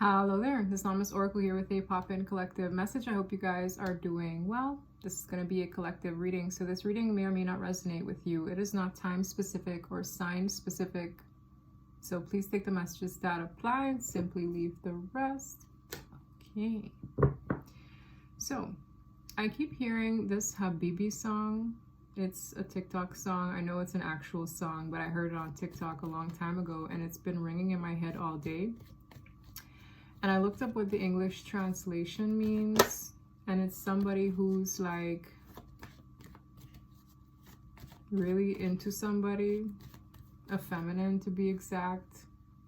Hello there, this is Anonymous Oracle here with a pop-in collective message. I hope you guys are doing well. This is going to be a collective reading, so this reading may or may not resonate with you. It is not time specific or sign specific, so please take the messages that apply and simply leave the rest. Okay, so I keep hearing this Habibi song. It's a TikTok song. I know it's an actual song, but I heard it on TikTok a long time ago and it's been ringing in my head all day. And I looked up what the English translation means, and it's somebody who's like really into somebody, a feminine to be exact.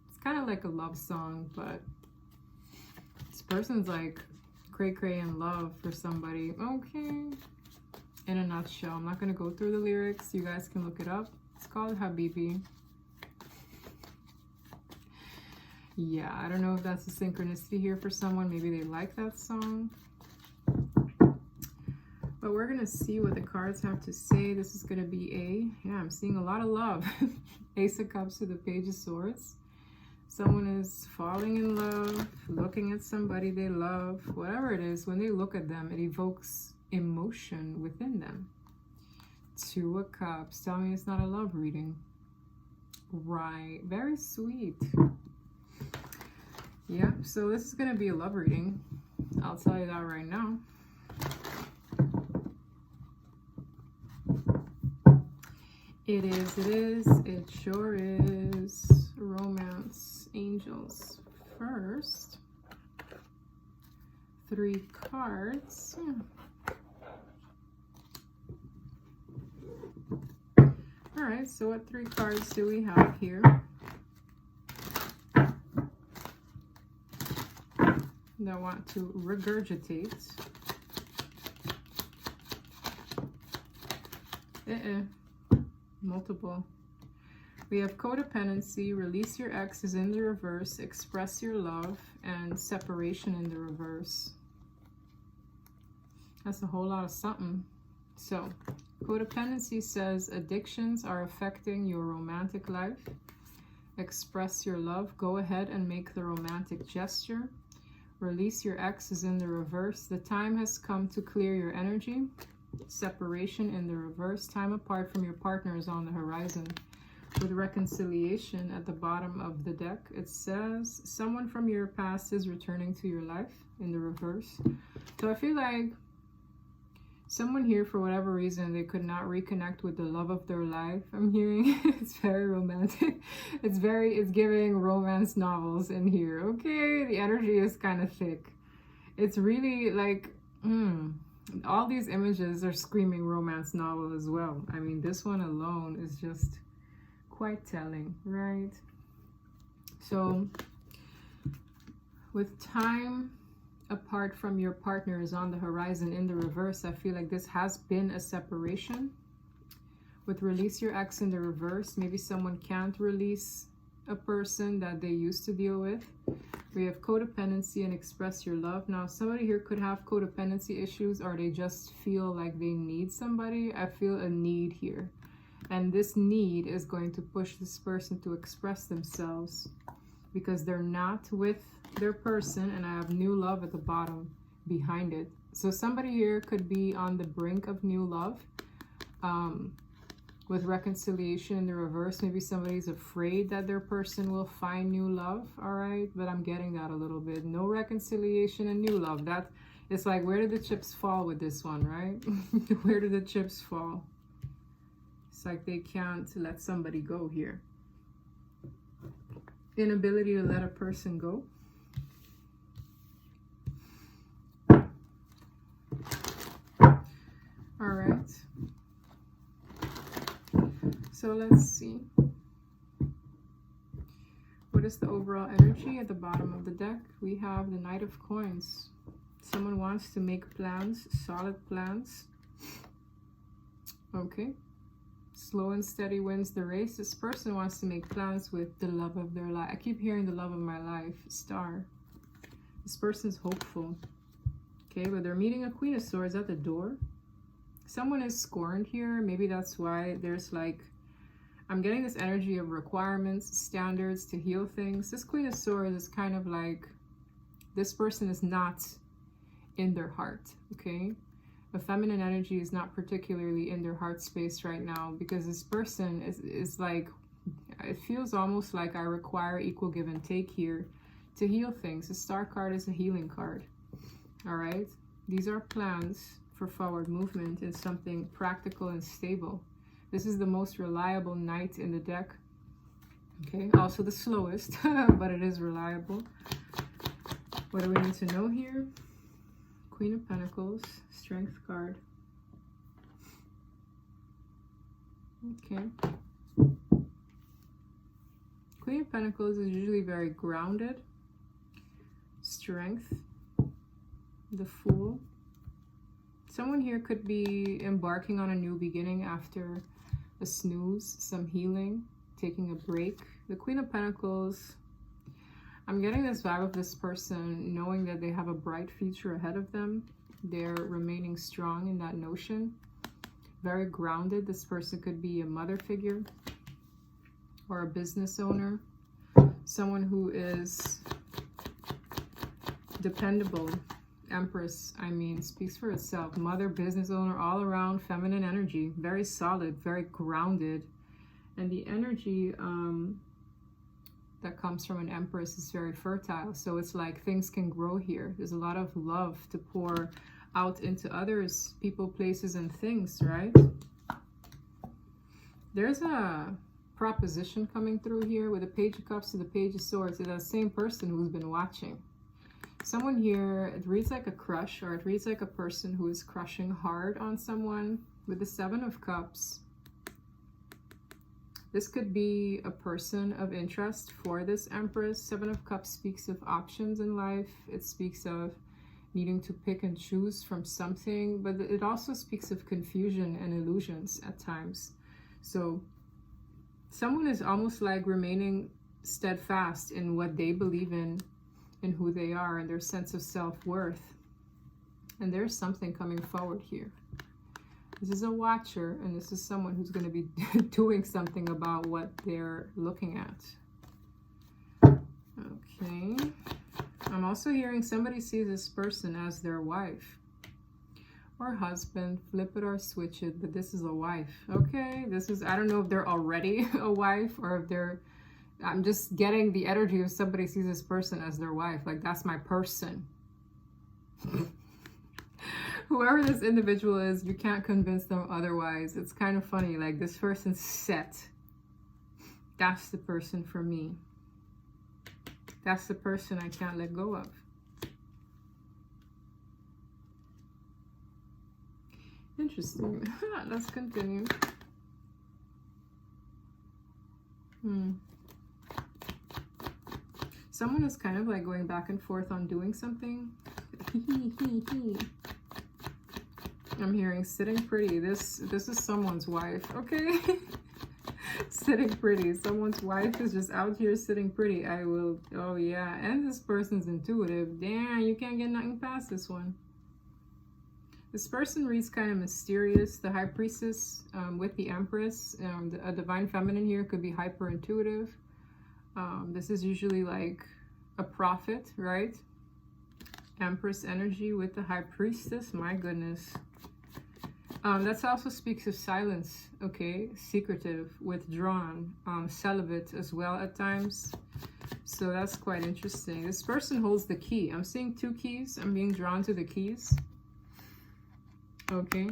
It's kind of like a love song, but this person's like cray-cray in love for somebody. Okay, in a nutshell. I'm not going to go through the lyrics. You guys can look it up. It's called Habibi. Yeah, I don't know if that's a synchronicity here for someone. Maybe they like that song. But we're going to see what the cards have to say. This is going to be I'm seeing a lot of love. Ace of Cups to the Page of Swords. Someone is falling in love, looking at somebody they love. Whatever it is, when they look at them, it evokes emotion within them. Two of Cups. Tell me it's not a love reading. Right. Very sweet. Yeah, so this is going to be a love reading. I'll tell you that right now. It is. It sure is. Romance angels first. 3 cards. All right, so what 3 cards do we have here? That want to regurgitate. Multiple. We have codependency, release your ex is in the reverse, express your love, and separation in the reverse. That's a whole lot of something. So, codependency says addictions are affecting your romantic life. Express your love. Go ahead and make the romantic gesture. Release your ex is in the reverse. The time has come to clear your energy. Separation in the reverse. Time apart from your partner is on the horizon. With reconciliation at the bottom of the deck, it says someone from your past is returning to your life in the reverse. So I feel like someone here, for whatever reason, they could not reconnect with the love of their life. I'm hearing it's very romantic. It's giving romance novels in here. Okay, the energy is kind of thick. It's really like, all these images are screaming romance novel as well. I mean, this one alone is just quite telling, right? So, with time apart from your partner is on the horizon in the reverse, I feel like this has been a separation. With release your ex in the reverse, maybe someone can't release a person that they used to deal with. We have codependency and express your love. Now, somebody here could have codependency issues, or they just feel like they need somebody. I feel a need here. And this need is going to push this person to express themselves because they're not with their person, and I have new love at the bottom behind it. So somebody here could be on the brink of new love, with reconciliation in the reverse. Maybe somebody's afraid that their person will find new love. All right, but I'm getting that a little bit. No reconciliation and new love. That it's like, where did the chips fall with this one, right? Where did the chips fall? It's like they can't let somebody go here. Inability to let a person go. All right. So let's see. What is the overall energy at the bottom of the deck? We have the Knight of Coins. Someone wants to make plans, solid plans. Okay. Slow and steady wins the race. This person wants to make plans with the love of their life. I keep hearing the love of my life. Star. This person's hopeful. Okay, but they're meeting a Queen of Swords at the door. Someone is scorned here. Maybe that's why there's like, I'm getting this energy of requirements, standards to heal things. This Queen of Swords is kind of like This person is not in their heart, okay? The feminine energy is not particularly in their heart space right now, because this person is like, it feels almost like I require equal give and take here to heal things. The Star card is a healing card, all right? These are plans for forward movement in something practical and stable. This is the most reliable Knight in the deck, okay? Also the slowest, but it is reliable. What do we need to know here? Queen of Pentacles, Strength card. Okay. Queen of Pentacles is usually very grounded. Strength. The Fool. Someone here could be embarking on a new beginning after a snooze, some healing, taking a break. The Queen of Pentacles, I'm getting this vibe of this person knowing that they have a bright future ahead of them. They're remaining strong in that notion. Very grounded. This person could be a mother figure or a business owner. Someone who is dependable. Empress, I mean, speaks for itself. Mother, business owner, all around feminine energy. Very solid, very grounded. And the energy that comes from an Empress is very fertile. So it's like things can grow here. There's a lot of love to pour out into others, people, places, and things, right? There's a proposition coming through here with the Page of Cups to the Page of Swords. It's that same person who's been watching. Someone here, it reads like a crush, or it reads like a person who is crushing hard on someone with the Seven of Cups. This could be a person of interest for this Empress. Seven of Cups speaks of options in life. It speaks of needing to pick and choose from something, but it also speaks of confusion and illusions at times. So someone is almost like remaining steadfast in what they believe in who they are, and their sense of self-worth. And there's something coming forward here. This is a watcher, and this is someone who's going to be doing something about what they're looking at. Okay. I'm also hearing somebody sees this person as their wife or husband. Flip it or switch it, but this is a wife. Okay. This is, I don't know if they're already a wife or if they're, I'm just getting the energy of somebody sees this person as their wife. Like, that's my person. Whoever this individual is, you can't convince them otherwise. It's kind of funny. Like, this person's set. That's the person for me. That's the person I can't let go of. Interesting. Let's continue. Someone is kind of like going back and forth on doing something. I'm hearing sitting pretty. This is someone's wife, okay? Sitting pretty. Someone's wife is just out here sitting pretty. I will, oh yeah. And this person's intuitive. Damn, you can't get nothing past this one. This person reads kind of mysterious. The High Priestess with the Empress. A Divine Feminine here could be hyper intuitive. This is usually like a prophet, right? Empress energy with the High Priestess. My goodness. That also speaks of silence, okay? Secretive, withdrawn, celibate as well at times. So that's quite interesting. This person holds the key. I'm seeing two keys. I'm being drawn to the keys. Okay.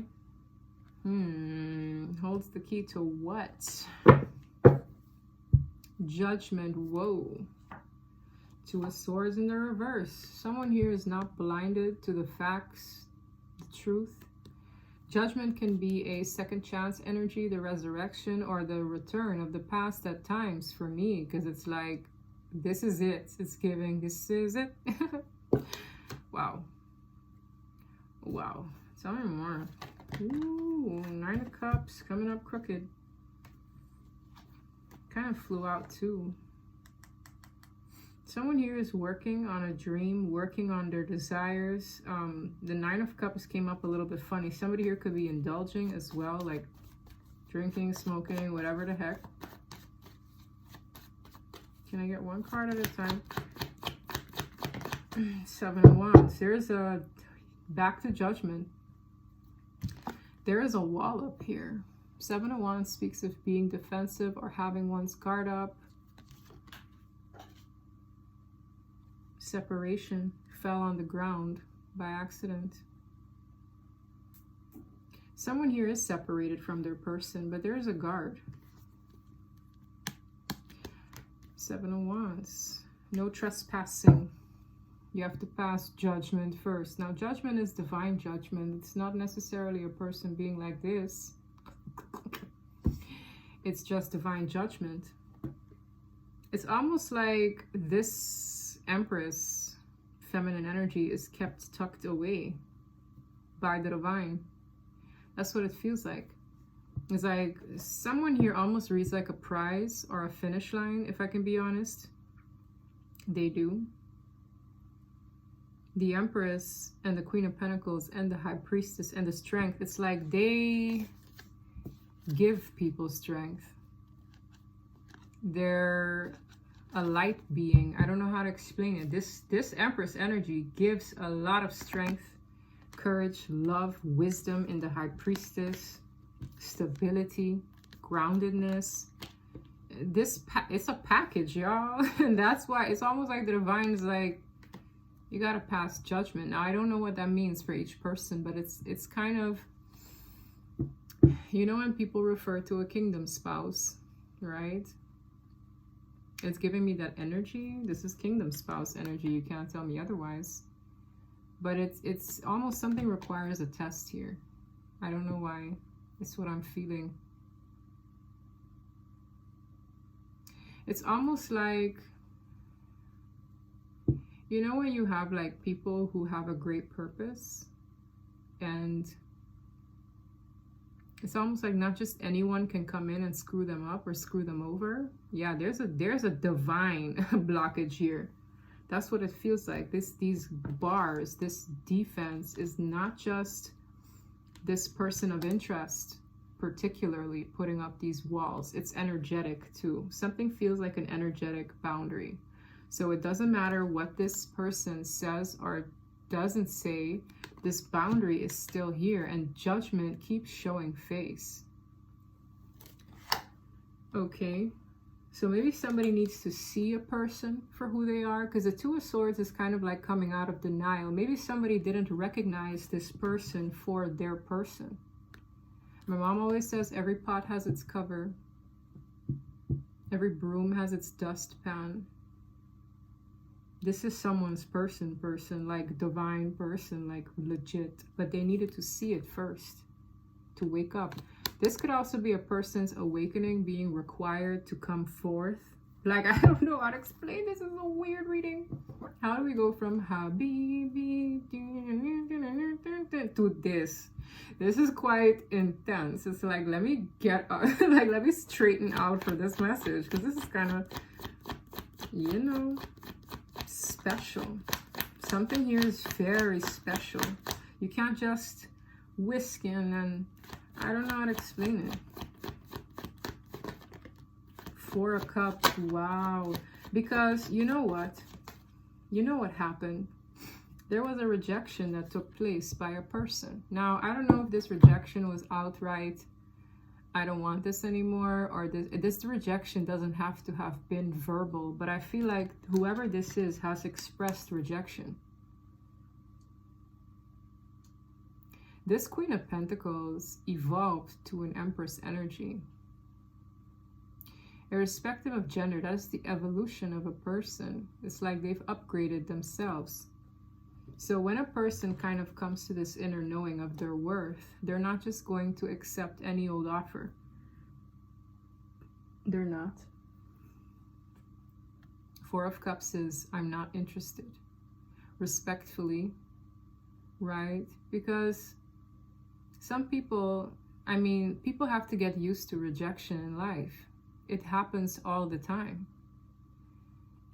Holds the key to what? Judgment. Whoa. Two of Swords in the reverse. Someone here is not blinded to the facts, the truth. Judgment can be a second chance energy, the resurrection, or the return of the past at times for me, because it's like, this is it. It's giving, this is it. Wow. Wow. Tell me more. Ooh, Nine of Cups coming up crooked. Kind of flew out too. Someone here is working on a dream, working on their desires. The Nine of Cups came up a little bit funny. Somebody here could be indulging as well, like drinking, smoking, whatever the heck. Can I get one card at a time? Seven of Wands. There's a back to Judgment. There is a wall up here. Seven of Wands speaks of being defensive or having one's guard up. Separation. Fell on the ground by accident. Someone here is separated from their person, but there is a guard. Seven of Wands. No trespassing. You have to pass judgment first. Now, judgment is divine judgment. It's not necessarily a person being like this. It's just divine judgment. It's almost like this Empress, feminine energy, is kept tucked away by the divine. That's what it feels like. It's like someone here almost reads like a prize or a finish line, if I can be honest. They do. The Empress and the Queen of Pentacles and the High Priestess and the Strength. It's like they give people strength. They're a light being. I don't know how to explain it. This Empress energy gives a lot of strength, courage, love, wisdom in the High Priestess, stability, groundedness. It's a package, y'all. And that's why it's almost like the divine is like, you gotta pass judgment. Now, I don't know what that means for each person, but it's kind of, you know, when people refer to a kingdom spouse, right? It's giving me that energy. This is kingdom spouse energy. You can't tell me otherwise. But it's almost something requires a test here. I don't know why. It's what I'm feeling. It's almost like, you know, when you have like people who have a great purpose, and it's almost like not just anyone can come in and screw them up or screw them over. Yeah, there's a divine blockage here. That's what it feels like. These bars, this defense is not just this person of interest particularly putting up these walls. It's energetic too. Something feels like an energetic boundary. So it doesn't matter what this person says or doesn't say, this boundary is still here, and judgment keeps showing face. Okay, so maybe somebody needs to see a person for who they are, because the Two of Swords is kind of like coming out of denial. Maybe somebody didn't recognize this person for their person. My mom always says every pot has its cover. Every broom has its dustpan. This is someone's person, like divine person, like legit. But they needed to see it first to wake up. This could also be a person's awakening being required to come forth. Like, I don't know how to explain this. This is a weird reading. How do we go from Habibi to this? This is quite intense. It's like, let me get like, let me straighten out for this message, because this is kind of, you know, special. Something here is very special. You can't just whisk in, and I don't know how to explain it. Four of Cups. Wow. Because you know what? You know what happened? There was a rejection that took place by a person. Now, I don't know if this rejection was outright, I don't want this anymore, or this rejection doesn't have to have been verbal, but I feel like whoever this is has expressed rejection. This Queen of Pentacles evolved to an Empress energy. Irrespective of gender, that is the evolution of a person. It's like they've upgraded themselves. So when a person kind of comes to this inner knowing of their worth, they're not just going to accept any old offer. They're not. Four of Cups is, I'm not interested. Respectfully, right? Because some people, I mean, people have to get used to rejection in life. It happens all the time.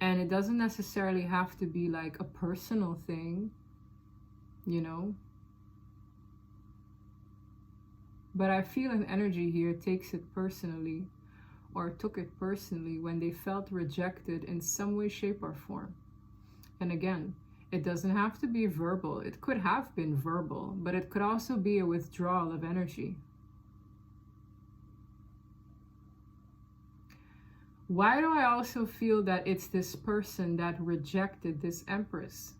And it doesn't necessarily have to be like a personal thing, you know? But I feel an energy here takes it personally, or took it personally when they felt rejected in some way, shape, or form. And again, It doesn't have to be verbal. It could have been verbal, but it could also be a withdrawal of energy. Why do I also feel that it's this person that rejected this Empress?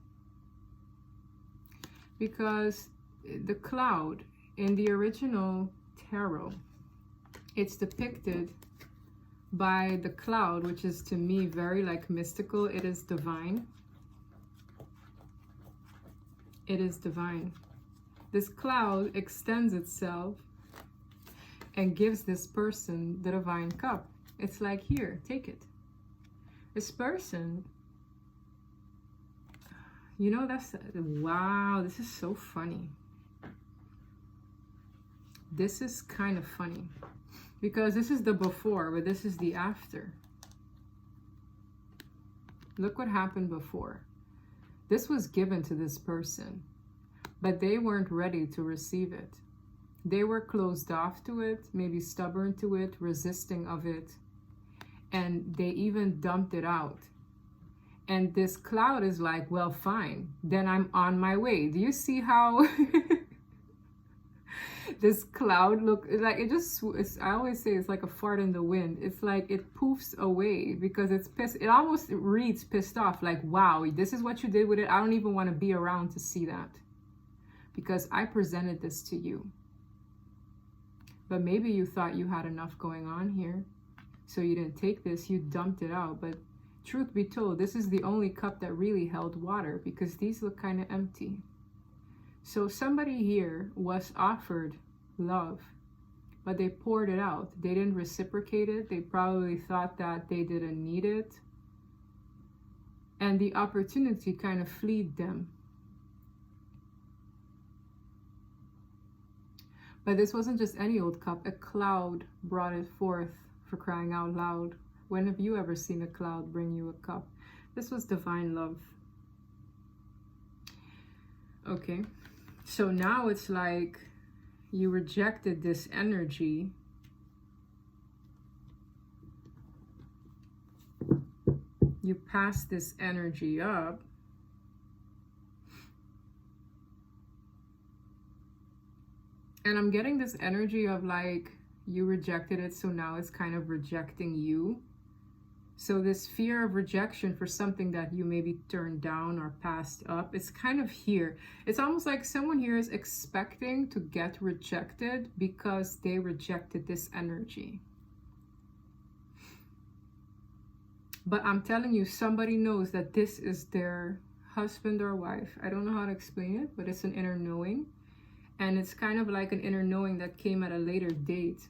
Because the cloud in the original tarot, it's depicted by the cloud, which is to me very like mystical. It is divine. It is divine. This cloud extends itself and gives this person the divine cup. It's like, here, take it. This person, you know, that's, wow, this is so funny. This is kind of funny because this is the before, but this is the after. Look what happened before. This was given to this person, but they weren't ready to receive it. They were closed off to it, maybe stubborn to it, resisting of it, and they even dumped it out. And this cloud is like, well, fine, then I'm on my way. Do you see how this cloud look like? It just, I always say it's like a fart in the wind. It's like it poofs away because it's pissed. It almost reads pissed off, like, wow, this is what you did with it. I don't even want to be around to see that because I presented this to you. But maybe you thought you had enough going on here, so you didn't take this, you dumped it out. But truth be told, this is the only cup that really held water because these look kind of empty. So somebody here was offered love, but they poured it out. They didn't reciprocate it. They probably thought that they didn't need it. And the opportunity kind of fleed them. But this wasn't just any old cup. A cloud brought it forth, for crying out loud. When have you ever seen a cloud bring you a cup? This was divine love. Okay, so now it's like you rejected this energy. You passed this energy up. And I'm getting this energy of like, you rejected it, so now it's kind of rejecting you. So this fear of rejection for something that you maybe turned down or passed up, it's kind of here. It's almost like someone here is expecting to get rejected because they rejected this energy. But I'm telling you, somebody knows that this is their husband or wife. I don't know how to explain it, but it's an inner knowing. And it's kind of like an inner knowing that came at a later date.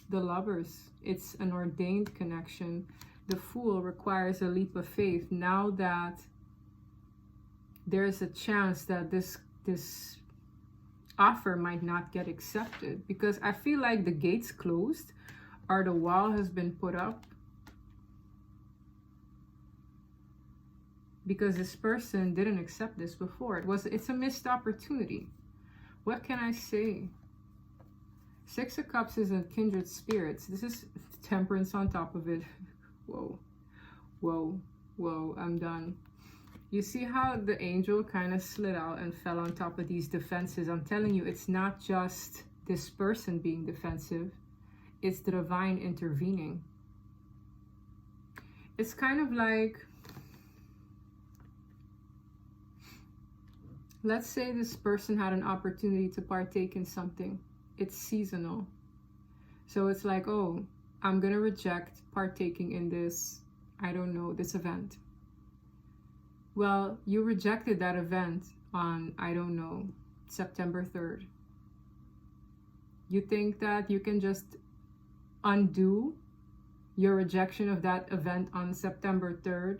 The Lovers, it's an ordained connection. The Fool requires a leap of faith. Now that there's a chance that this offer might not get accepted, because I feel like the gates closed or the wall has been put up because this person didn't accept this before. It's a missed opportunity. What can I say? Six of Cups is a kindred spirits. This is Temperance on top of it. Whoa, whoa, whoa, I'm done. You see how the angel kind of slid out and fell on top of these defenses? I'm telling you, it's not just this person being defensive. It's the divine intervening. It's kind of like, let's say this person had an opportunity to partake in something. It's seasonal. So it's like, oh, I'm going to reject partaking in this, I don't know, this event. Well, you rejected that event on, I don't know, September 3rd. You think that you can just undo your rejection of that event on September 3rd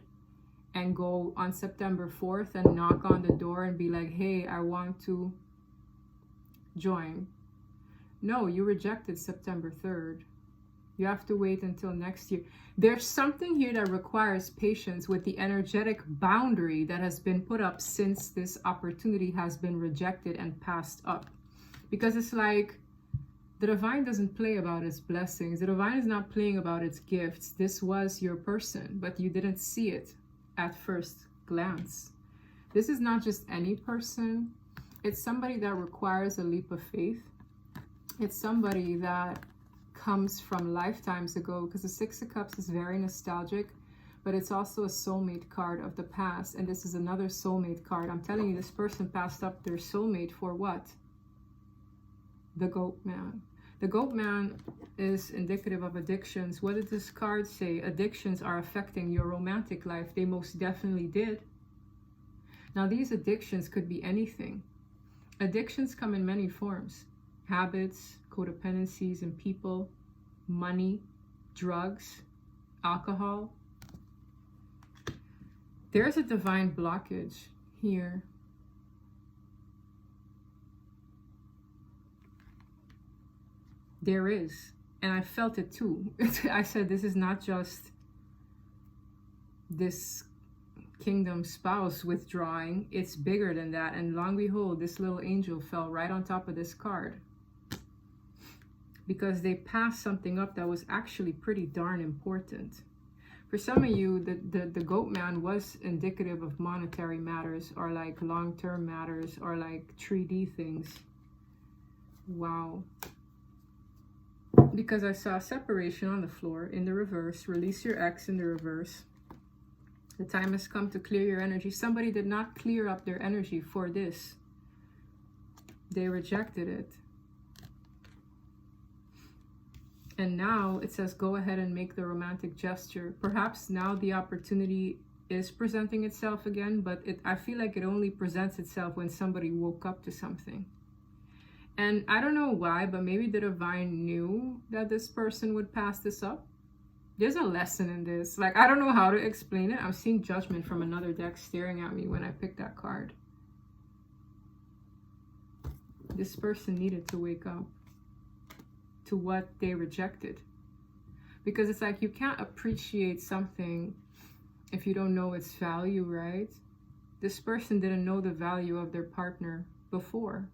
and go on September 4th and knock on the door and be like, hey, I want to join. No, you rejected September 3rd. You have to wait until next year. There's something here that requires patience with the energetic boundary that has been put up since this opportunity has been rejected and passed up. Because it's like, the divine doesn't play about its blessings. The divine is not playing about its gifts. This was your person, but you didn't see it at first glance. This is not just any person. It's somebody that requires a leap of faith. It's somebody that comes from lifetimes ago, because the Six of Cups is very nostalgic, but it's also a soulmate card of the past. And this is another soulmate card. I'm telling you, this person passed up their soulmate for what? The Goat Man. The Goat Man is indicative of addictions. What did this card say? Addictions are affecting your romantic life. They most definitely did. Now, these addictions could be anything. Addictions come in many forms. Habits, codependencies in people, money, drugs, alcohol. There's a divine blockage here. There is. And I felt it too. I said, this is not just this kingdom spouse withdrawing. It's bigger than that. And long behold, this little angel fell right on top of this card. Because they passed something up that was actually pretty darn important. For some of you, the Goat Man was indicative of monetary matters, or like long-term matters, or like 3D things. Wow. Because I saw separation on the floor in the reverse. Release your ex in the reverse. The time has come to clear your energy. Somebody did not clear up their energy for this. They rejected it. And now it says, go ahead and make the romantic gesture. Perhaps now the opportunity is presenting itself again, but I feel like it only presents itself when somebody woke up to something. And I don't know why, but maybe the divine knew that this person would pass this up. There's a lesson in this. Like, I don't know how to explain it. I'm seeing judgment from another deck staring at me when I picked that card. This person needed to wake up to what they rejected. Because it's like, you can't appreciate something if you don't know its value, right? This person didn't know the value of their partner before.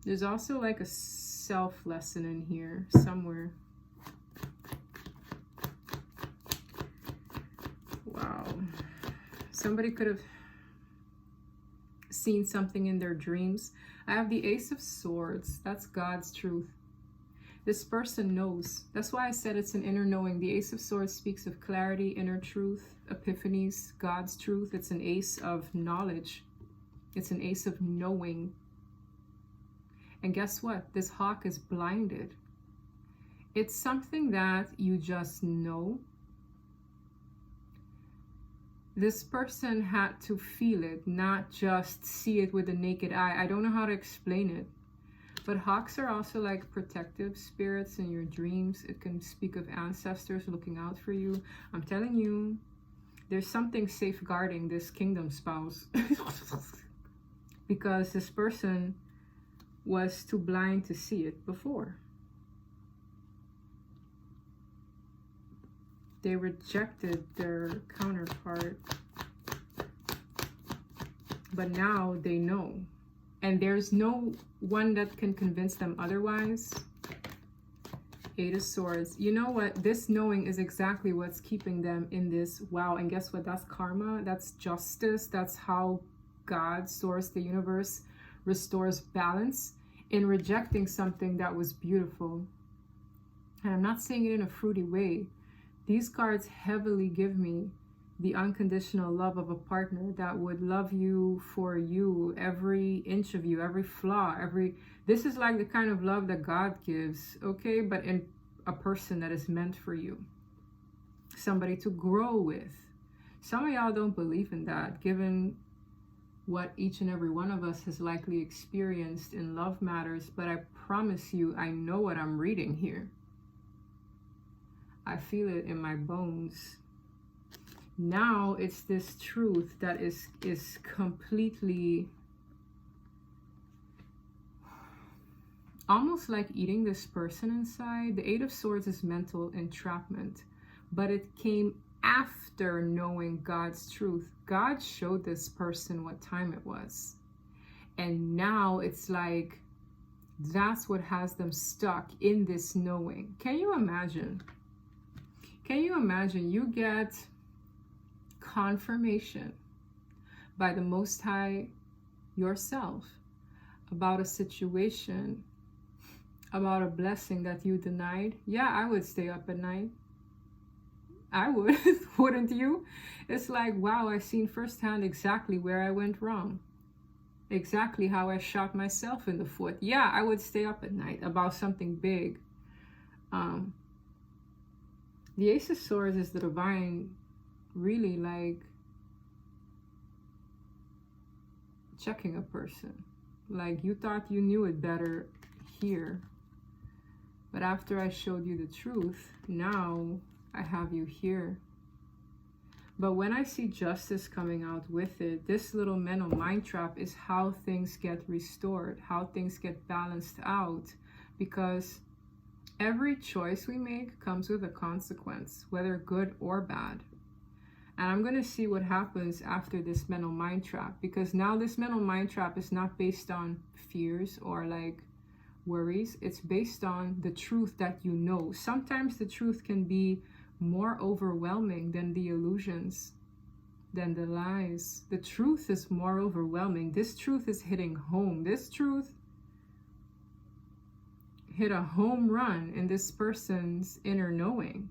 There's also like a self lesson in here somewhere. Wow. Somebody could have seen something in their dreams. I have the Ace of Swords. That's God's truth. This person knows. That's why I said it's an inner knowing. The Ace of Swords speaks of clarity, inner truth, epiphanies, God's truth. It's an ace of knowledge. It's an ace of knowing. And guess what? This hawk is blinded. It's something that you just know. This person had to feel it, not just see it with the naked eye. I don't know how to explain it. But hawks are also like protective spirits in your dreams. It can speak of ancestors looking out for you. I'm telling you, there's something safeguarding this kingdom spouse. Because this person was too blind to see it before. They rejected their counterpart. But now they know. And there's no one that can convince them otherwise. Eight of Swords. You know what? This knowing is exactly what's keeping them in this. Wow. And guess what? That's karma. That's justice. That's how God, source, the universe, restores balance in rejecting something that was beautiful. And I'm not saying it in a fruity way. These cards heavily give me the unconditional love of a partner that would love you for you, every inch of you, every flaw, this is like the kind of love that God gives, okay? But in a person that is meant for you. Somebody to grow with. Some of y'all don't believe in that, given what each and every one of us has likely experienced in love matters, but I promise you, I know what I'm reading here. I feel it in my bones. Now it's this truth that is completely almost like eating this person inside. The Eight of Swords is mental entrapment, but it came after knowing God's truth. God showed this person what time it was. And now it's like, that's what has them stuck in this knowing. Can you imagine Can you imagine you get confirmation by the Most High yourself about a situation, about a blessing that you denied? Yeah, I would stay up at night. I would, wouldn't you? It's like, wow, I've seen firsthand exactly where I went wrong. Exactly how I shot myself in the foot. Yeah, I would stay up at night about something big. The Ace of Swords is the divine, really like checking a person. Like, you thought you knew it better here, but after I showed you the truth, now I have you here. But when I see justice coming out with it, this little mental mind trap is how things get restored, how things get balanced out, because every choice we make comes with a consequence, whether good or bad. And I'm going to see what happens after this mental mind trap, because now this mental mind trap is not based on fears or like worries. It's based on the truth that you know. Sometimes the truth can be more overwhelming than the illusions, than the lies. The truth is more overwhelming. This truth is hitting home. This truth hit a home run in this person's inner knowing.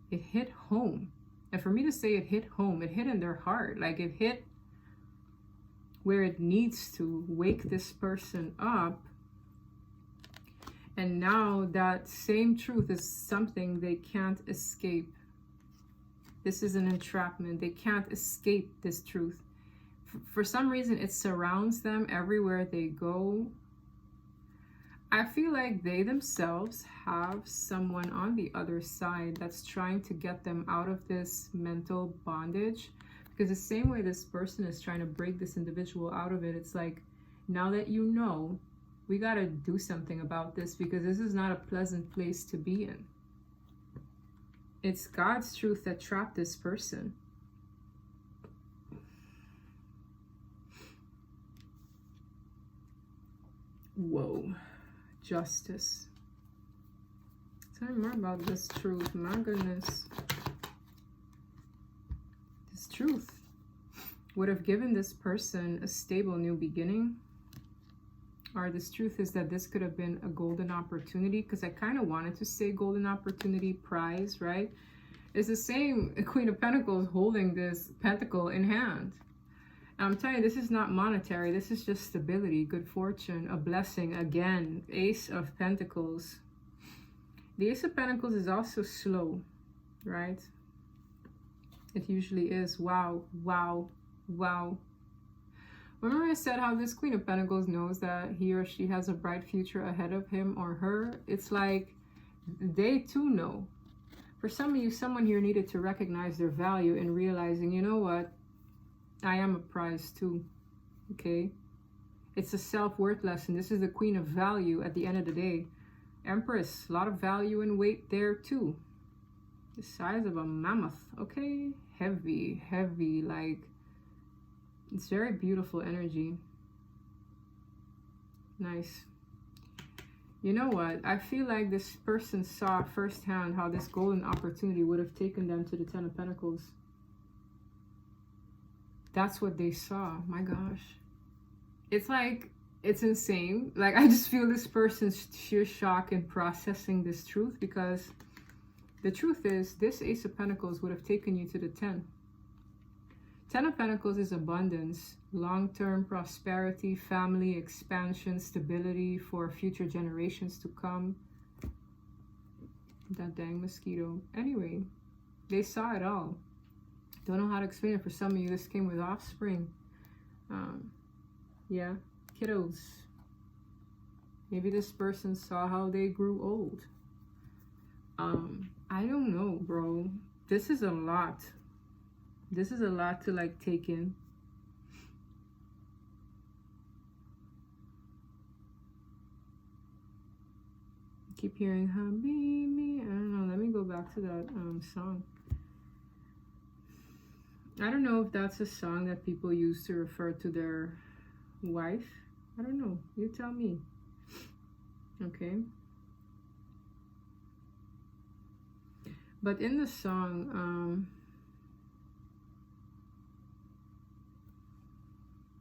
It hit home. And for me to say it hit home, it hit in their heart. Like, it hit where it needs to wake this person up. And now that same truth is something they can't escape. This is an entrapment. They can't escape this truth. For some reason, it surrounds them everywhere they go. I feel like they themselves have someone on the other side that's trying to get them out of this mental bondage. Because the same way this person is trying to break this individual out of it, it's like, now that you know, we got to do something about this, because this is not a pleasant place to be in. It's God's truth that trapped this person. Whoa. Justice. Tell me more about this truth. My goodness. This truth would have given this person a stable new beginning. Or this truth is that this could have been a golden opportunity, because I kind of wanted to say golden opportunity prize, right? It's the same Queen of Pentacles holding this pentacle in hand. And I'm telling you, this is not monetary. This is just stability, good fortune, a blessing. Again, Ace of Pentacles. The Ace of Pentacles is also slow, right? It usually is. Wow, wow, wow. Remember I said how this Queen of Pentacles knows that he or she has a bright future ahead of him or her? It's like they too know. For some of you, someone here needed to recognize their value and realizing, you know what? I am a prize too, okay? It's a self-worth lesson. This is the Queen of Value at the end of the day. Empress, a lot of value and weight there too. The size of a mammoth, okay? Heavy, heavy, like, it's very beautiful energy. Nice. You know what? I feel like this person saw firsthand how this golden opportunity would have taken them to the Ten of Pentacles. That's what they saw. My gosh. It's like, it's insane. Like, I just feel this person's sheer shock in processing this truth, because the truth is, this Ace of Pentacles would have taken you to the 10. 10 of Pentacles is abundance, long-term prosperity, family expansion, stability for future generations to come. That dang mosquito. Anyway, they saw it all. Don't know how to explain it. For some of you, this came with offspring. Yeah, kiddos. Maybe this person saw how they grew old. I don't know, bro. This is a lot. This is a lot to like take in. Keep hearing Habibi. I don't know. Let me go back to that song. I don't know if that's a song that people use to refer to their wife. I don't know. You tell me. Okay. But in the song,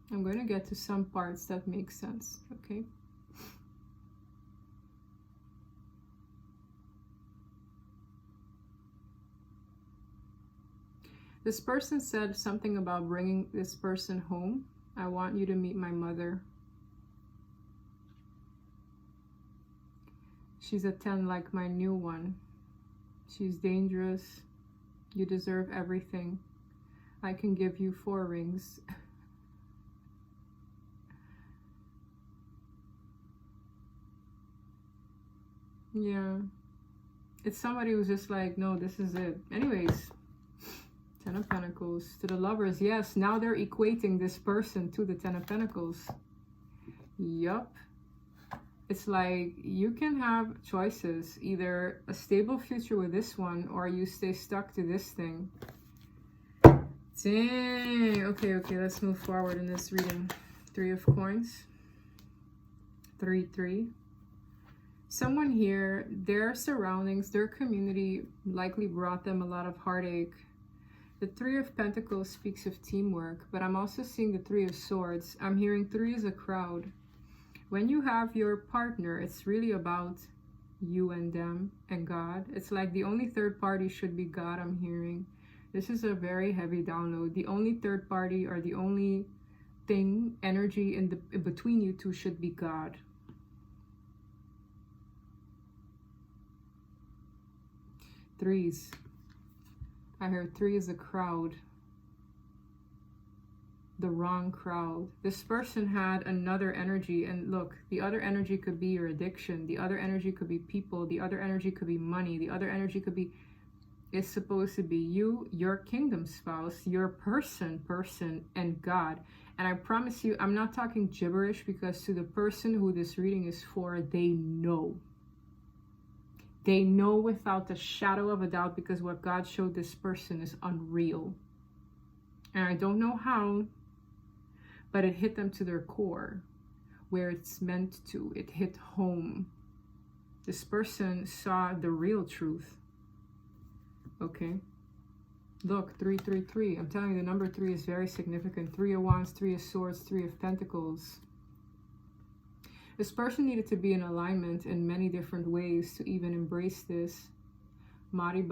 I'm going to get to some parts that make sense, okay? This person said something about bringing this person home. I want you to meet my mother. She's a 10 like my new one. She's dangerous. You deserve everything. I can give you 4 rings. Yeah. It's somebody who's just like, no, this is it. Anyways, 10 of Pentacles. To the lovers, yes, now they're equating this person to the 10 of Pentacles. Yup. It's like you can have choices, either a stable future with this one or you stay stuck to this thing. Dang. Okay, let's move forward in this reading. 3 of coins. 3, 3. Someone here, their surroundings, their community likely brought them a lot of heartache. The 3 of Pentacles speaks of teamwork, but I'm also seeing the 3 of Swords. I'm hearing 3 as a crowd. When you have your partner, it's really about you and them and God. It's like the only third party should be God, I'm hearing. This is a very heavy download. The only third party or the only thing, energy in between you two should be God. Threes. I heard 3 as a crowd. The wrong crowd. This person had another energy, and look, the other energy could be your addiction, the other energy could be people, the other energy could be money, the other energy could be, it's supposed to be you, your kingdom spouse, your person, and God. And I promise you, I'm not talking gibberish, because to the person who this reading is for, they know. They know without a shadow of a doubt, because what God showed this person is unreal. And I don't know how, but it hit them to their core, where it's meant to. It hit home. This person saw the real truth. Okay. Look, 3, 3, 3. I'm telling you, the number 3 is very significant. 3 of Wands, 3 of Swords, 3 of Pentacles. This person needed to be in alignment in many different ways to even embrace this. Mind,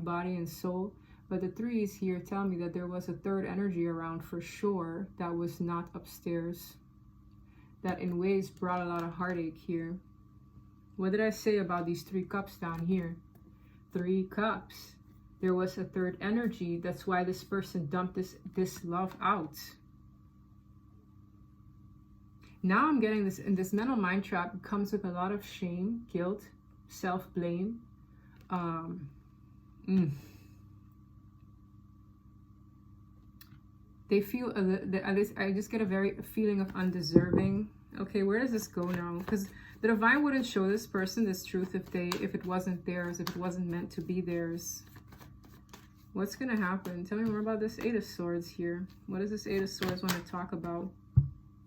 body, and soul. But the 3s here tell me that there was a third energy around for sure that was not upstairs. That in ways brought a lot of heartache here. What did I say about these 3 cups down here? 3 cups. There was a third energy. That's why this person dumped this love out. Now I'm getting this, in this mental mind trap comes with a lot of shame, guilt, self-blame. They feel, at least I just get a very feeling of undeserving. Okay, where does this go now? Because the divine wouldn't show this person this truth if it wasn't theirs, if it wasn't meant to be theirs. What's going to happen? Tell me more about this 8 of Swords here. What does this 8 of Swords want to talk about?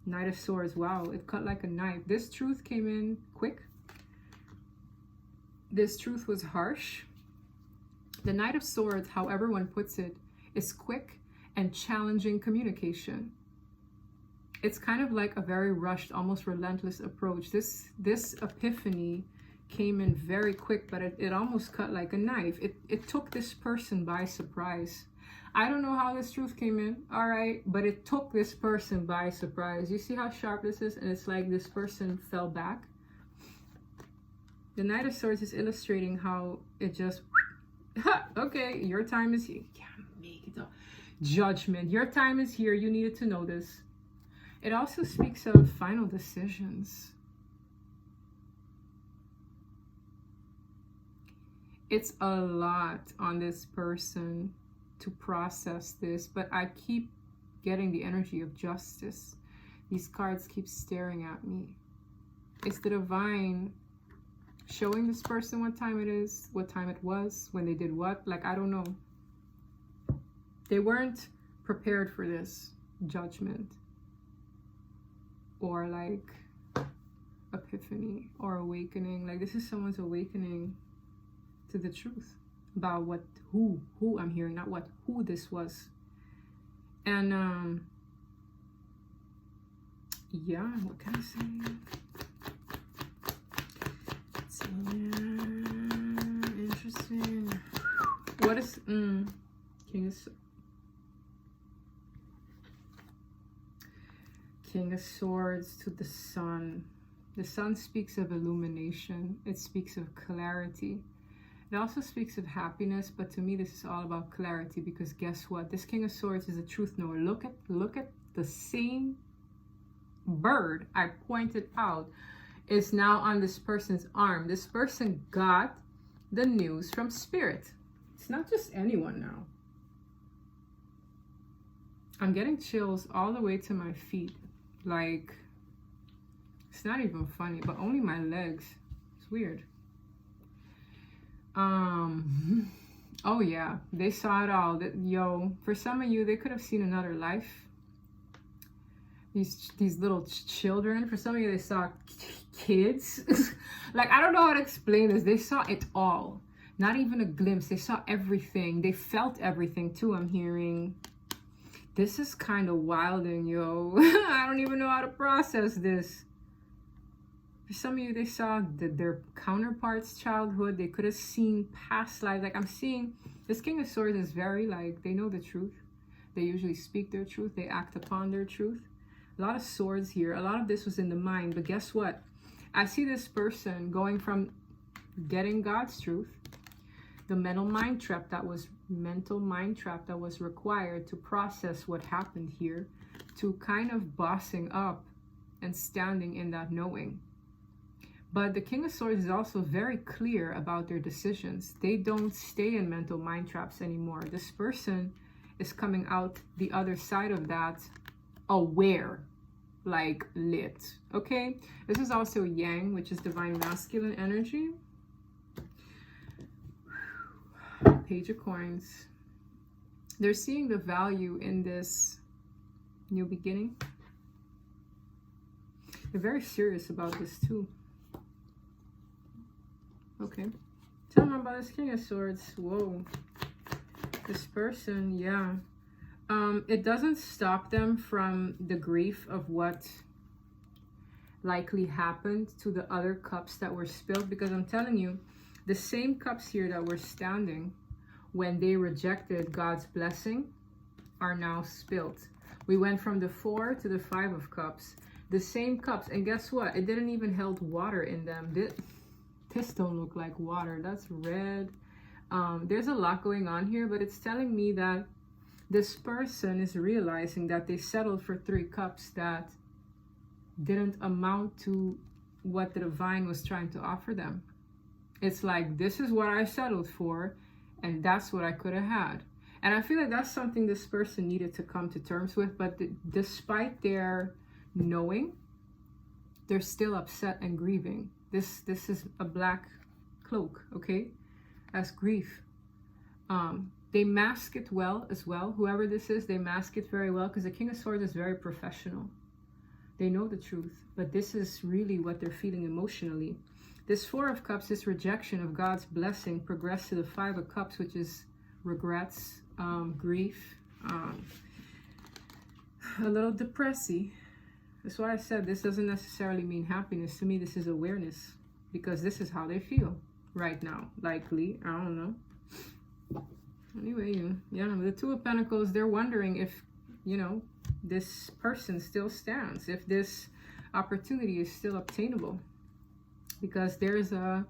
Knight of Swords. Wow, it cut like a knife. This truth came in quick. This truth was harsh. The Knight of Swords, however one puts it, is quick and challenging communication. It's kind of like a very rushed, almost relentless approach. This epiphany came in very quick, but it almost cut like a knife. It took this person by surprise. I don't know how this truth came in, all right, but it took this person by surprise. You see how sharp this is? And it's like this person fell back. The Knight of Swords is illustrating how it just, okay, your time is here. You can't make it up. Judgment. Your time is here. You needed to know this. It also speaks of final decisions. It's a lot on this person to process this, but I keep getting the energy of justice. These cards keep staring at me. It's the divine showing this person what time it is, what time it was, when they did what. Like, I don't know. They weren't prepared for this judgment or like epiphany or awakening. Like, this is someone's awakening to the truth. about who I'm hearing, not who this was. And yeah, what can I say? So yeah, interesting. What is King of Swords to the Sun. The Sun speaks of illumination. It speaks of clarity. It also speaks of happiness, but to me this is all about clarity, because guess what? This King of Swords is a truth knower. Look at the same bird I pointed out is now on this person's arm. This person got the news from Spirit. It's not just anyone now. I'm getting chills all the way to my feet. Like, it's not even funny, but only my legs. It's weird. Oh yeah, they saw it all. Yo, for some of you, they could have seen another life. These little children. For some of you, they saw kids. Like, I don't know how to explain this. They saw it all. Not even a glimpse. They saw everything. They felt everything too, I'm hearing. This is kind of wilding, yo. I don't even know how to process this. For some of you, they saw their counterparts' childhood. They could have seen past lives. Like, I'm seeing this King of Swords is very, like, they know the truth. They usually speak their truth. They act upon their truth. A lot of swords here. A lot of this was in the mind. But guess what? I see this person going from getting God's truth, the mental mind trap that was required to process what happened here, to kind of bossing up and standing in that knowing. But the King of Swords is also very clear about their decisions. They don't stay in mental mind traps anymore. This person is coming out the other side of that aware, like lit. Okay, this is also Yang, which is divine masculine energy. Page of Coins. They're seeing the value in this new beginning. They're very serious about this too. Okay, tell me about this King of Swords. Whoa, this person, yeah. It doesn't stop them from the grief of what likely happened to the other cups that were spilled, because I'm telling you, the same cups here that were standing when they rejected God's blessing are now spilled. We went from the 4 to the 5 of cups, the same cups, and guess what? It didn't even hold water in them. This don't look like water. That's red. There's a lot going on here, but it's telling me that this person is realizing that they settled for 3 cups that didn't amount to what the divine was trying to offer them. It's like, this is what I settled for, and that's what I could have had. And I feel like that's something this person needed to come to terms with, but despite their knowing, they're still upset and grieving. This is a black cloak, okay? That's grief. They mask it well as well. Whoever this is, they mask it very well, because the King of Swords is very professional. They know the truth, but this is really what they're feeling emotionally. This 4 of Cups, this rejection of God's blessing, progressed to the 5 of Cups, which is regrets, grief, a little depressy. That's why I said this doesn't necessarily mean happiness. To me, this is awareness, because this is how they feel right now. Likely, I don't know. Anyway, yeah, the 2 of Pentacles, they're wondering if, you know, this person still stands, if this opportunity is still obtainable, because there's a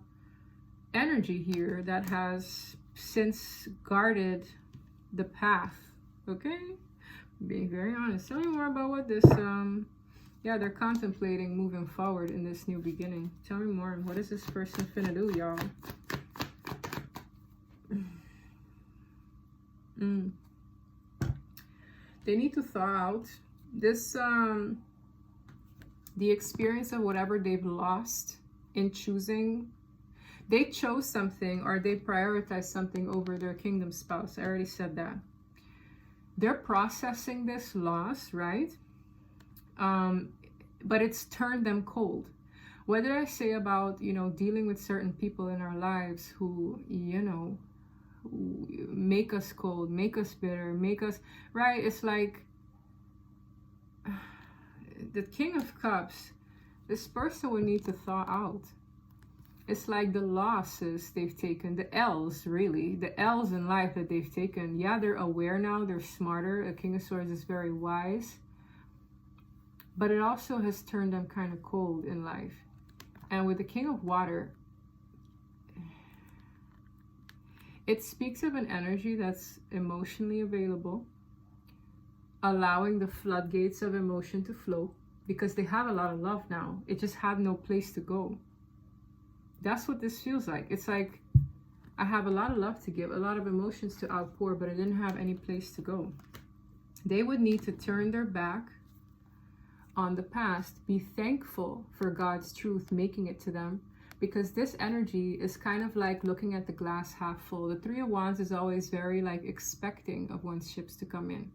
energy here that has since guarded the path. Okay, being very honest. Tell me more about what this yeah, they're contemplating moving forward in this new beginning. Tell me more. What is this person finna do, y'all? They need to thaw out this the experience of whatever they've lost in choosing. They chose something, or they prioritized something over their kingdom spouse. I already said that. They're processing this loss, right? But it's turned them cold. What did I say about, you know, dealing with certain people in our lives who, you know, make us cold, make us bitter, make us, right? It's like the King of Cups, this person would need to thaw out. It's like the losses they've taken, the L's really, the L's in life that they've taken. Yeah, they're aware now, they're smarter. A King of Swords is very wise. But it also has turned them kind of cold in life. And with the King of Water, it speaks of an energy that's emotionally available, allowing the floodgates of emotion to flow, because they have a lot of love now. It just had no place to go. That's what this feels like. It's like, I have a lot of love to give, a lot of emotions to outpour, but I didn't have any place to go. They would need to turn their back on the past, be thankful for God's truth making it to them, because this energy is kind of like looking at the glass half full. The Three of Wands is always very like expecting of one's ships to come in.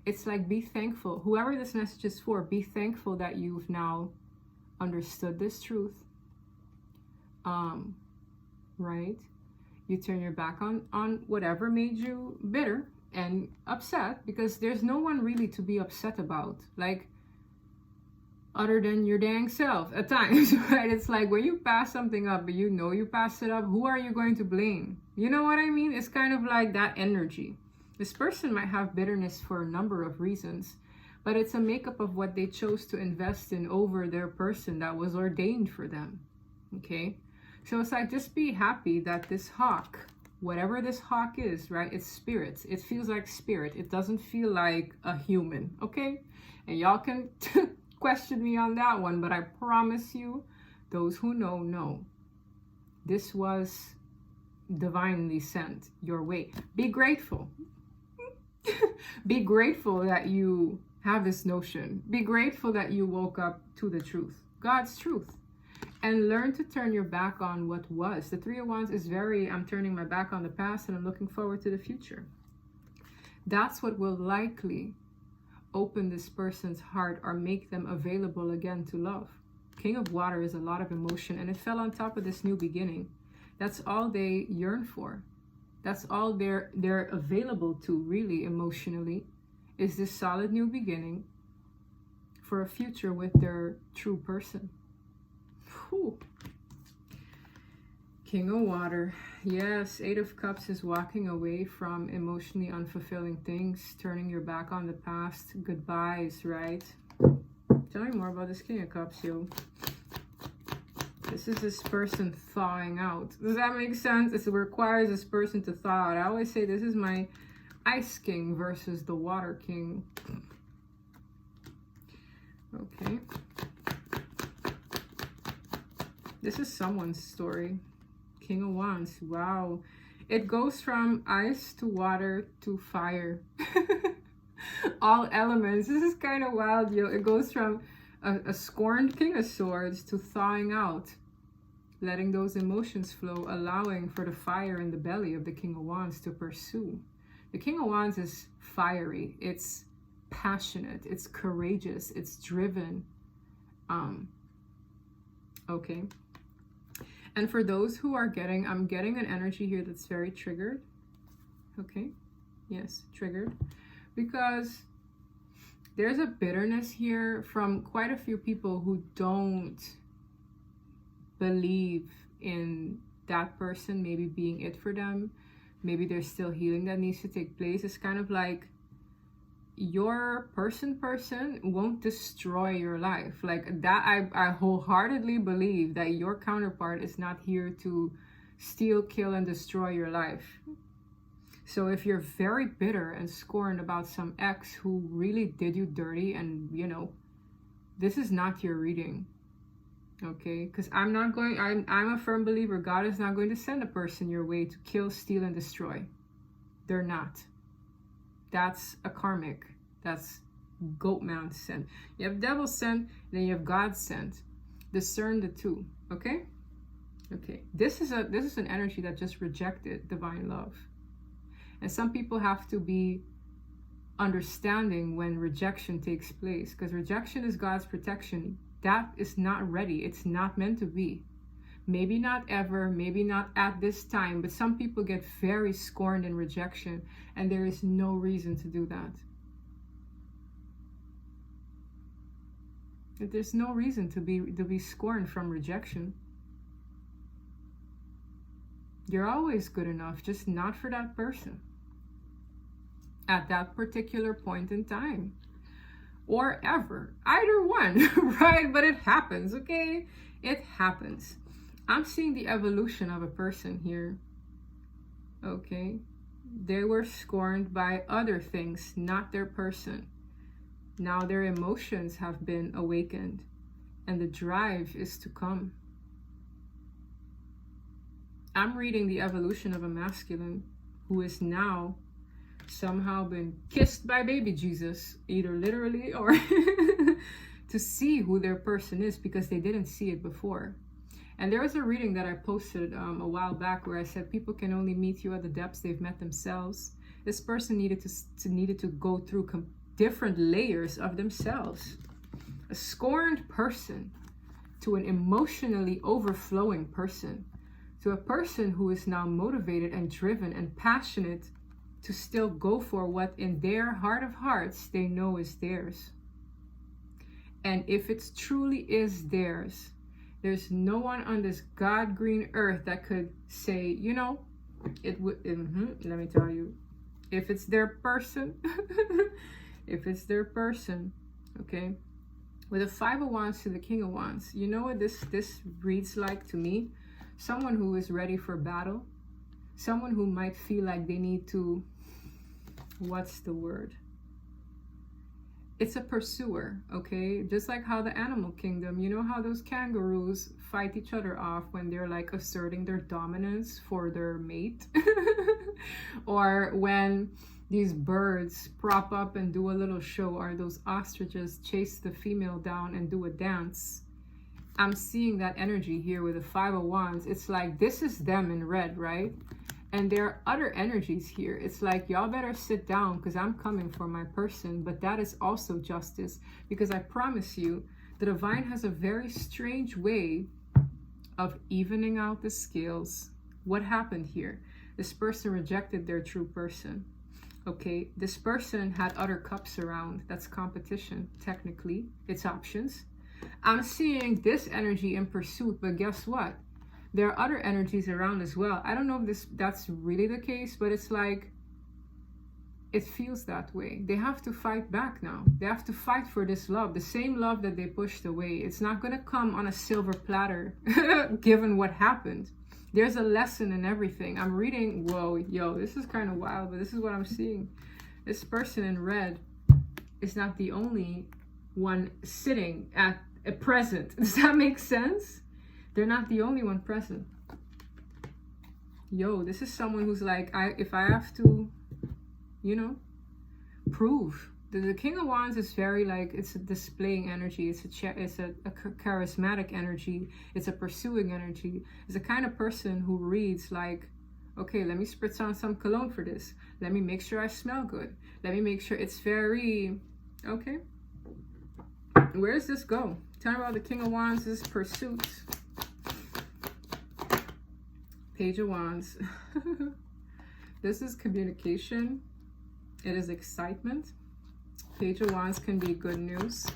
It's like, be thankful. Whoever this message is for, be thankful that you've now understood this truth. Right? You turn your back on whatever made you bitter and upset, because there's no one really to be upset about, like, other than your dang self at times, right? It's like when you pass something up, but you know you passed it up, who are you going to blame? You know what I mean? It's kind of like that energy. This person might have bitterness for a number of reasons, but it's a makeup of what they chose to invest in over their person that was ordained for them. Okay? So it's like, just be happy that this hawk, whatever this hawk is, right? It's spirits. It feels like spirit. It doesn't feel like a human, okay? And y'all can question me on that one, but I promise you, those who know, know. This was divinely sent your way. Be grateful. Be grateful that you have this notion. Be grateful that you woke up to the truth, God's truth. And learn to turn your back on what was. The Three of Wands is very, I'm turning my back on the past and I'm looking forward to the future. That's what will likely open this person's heart or make them available again to love. King of Water is a lot of emotion, and it fell on top of this new beginning. That's all they yearn for. That's all they're available to, really, emotionally, is this solid new beginning for a future with their true person. Whew. King of Water. Yes, Eight of Cups is walking away from emotionally unfulfilling things, turning your back on the past. Goodbyes, right? Tell me more about this King of Cups, yo. This is this person thawing out. Does that make sense? It requires this person to thaw out. I always say this is my Ice King versus the Water King. Okay. This is someone's story. King of Wands. Wow. It goes from ice to water to fire. All elements. This is kind of wild, yo. It goes from a scorned King of Swords to thawing out, letting those emotions flow, allowing for the fire in the belly of the King of Wands to pursue. The King of Wands is fiery. It's passionate. It's courageous. It's driven. Okay. And for those who are getting, I'm getting an energy here that's very triggered. Okay. Yes, triggered. Because there's a bitterness here from quite a few people who don't believe in that person maybe being it for them. Maybe there's still healing that needs to take place. It's kind of like your person won't destroy your life. Like that, I wholeheartedly believe that your counterpart is not here to steal, kill, and destroy your life. So if you're very bitter and scorned about some ex who really did you dirty, and you know, this is not your reading. Okay, because I'm a firm believer God is not going to send a person your way to kill, steal, and destroy. They're not. That's a karmic. That's goat mount sent. You have devil sent, then you have God sent. Discern the two. Okay? Okay. This is an energy that just rejected divine love. And some people have to be understanding when rejection takes place, because rejection is God's protection. That is not ready. It's not meant to be. Maybe not ever, maybe not at this time, but some people get very scorned in rejection, and there is no reason to do that. There's no reason to be scorned from rejection. You're always good enough, just not for that person at that particular point in time, or ever, either one. Right? But it happens, okay? It happens. I'm seeing the evolution of a person here. Okay, they were scorned by other things, not their person. Now their emotions have been awakened, and the drive is to come. I'm reading the evolution of a masculine who is now somehow been kissed by baby Jesus, either literally or to see who their person is, because they didn't see it before. And there was a reading that I posted a while back where I said people can only meet you at the depths they've met themselves. This person needed to go through different layers of themselves. A scorned person to an emotionally overflowing person, to a person who is now motivated and driven and passionate to still go for what in their heart of hearts they know is theirs. And if it truly is theirs, there's no one on this God green earth that could say, you know, it would, let me tell you, if it's their person, if it's their person, okay? With the Five of Wands to the King of Wands, you know what this reads like to me? Someone who is ready for battle. Someone who might feel like they need to, what's the word? It's a pursuer, okay? Just like how the animal kingdom, you know how those kangaroos fight each other off when they're like asserting their dominance for their mate? Or when these birds prop up and do a little show, or those ostriches chase the female down and do a dance. I'm seeing that energy here with the Five of Wands. It's like this is them in red, right? And there are other energies here. It's like, y'all better sit down because I'm coming for my person. But that is also justice, because I promise you, the divine has a very strange way of evening out the scales. What happened here? This person rejected their true person. Okay, this person had other cups around. That's competition, technically. It's options. I'm seeing this energy in pursuit, but guess what? There are other energies around as well. I don't know if that's really the case, but it's like, it feels that way. They have to fight back now. They have to fight for this love, the same love that they pushed away. It's not going to come on a silver platter, given what happened. There's a lesson in everything. I'm reading, whoa, yo, this is kind of wild, but this is what I'm seeing. This person in red is not the only one sitting at a present. Does that make sense? They're not the only one present. Yo, this is someone who's like, if I have to, you know, prove. The King of Wands is very like, it's a displaying energy. It's a charismatic energy. It's a pursuing energy. It's the kind of person who reads like, okay, let me spritz on some cologne for this. Let me make sure I smell good. Let me make sure it's very, okay. Where does this go? Tell me about the King of Wands' pursuit. Page of Wands. This is communication. It is excitement. Page of Wands can be good news.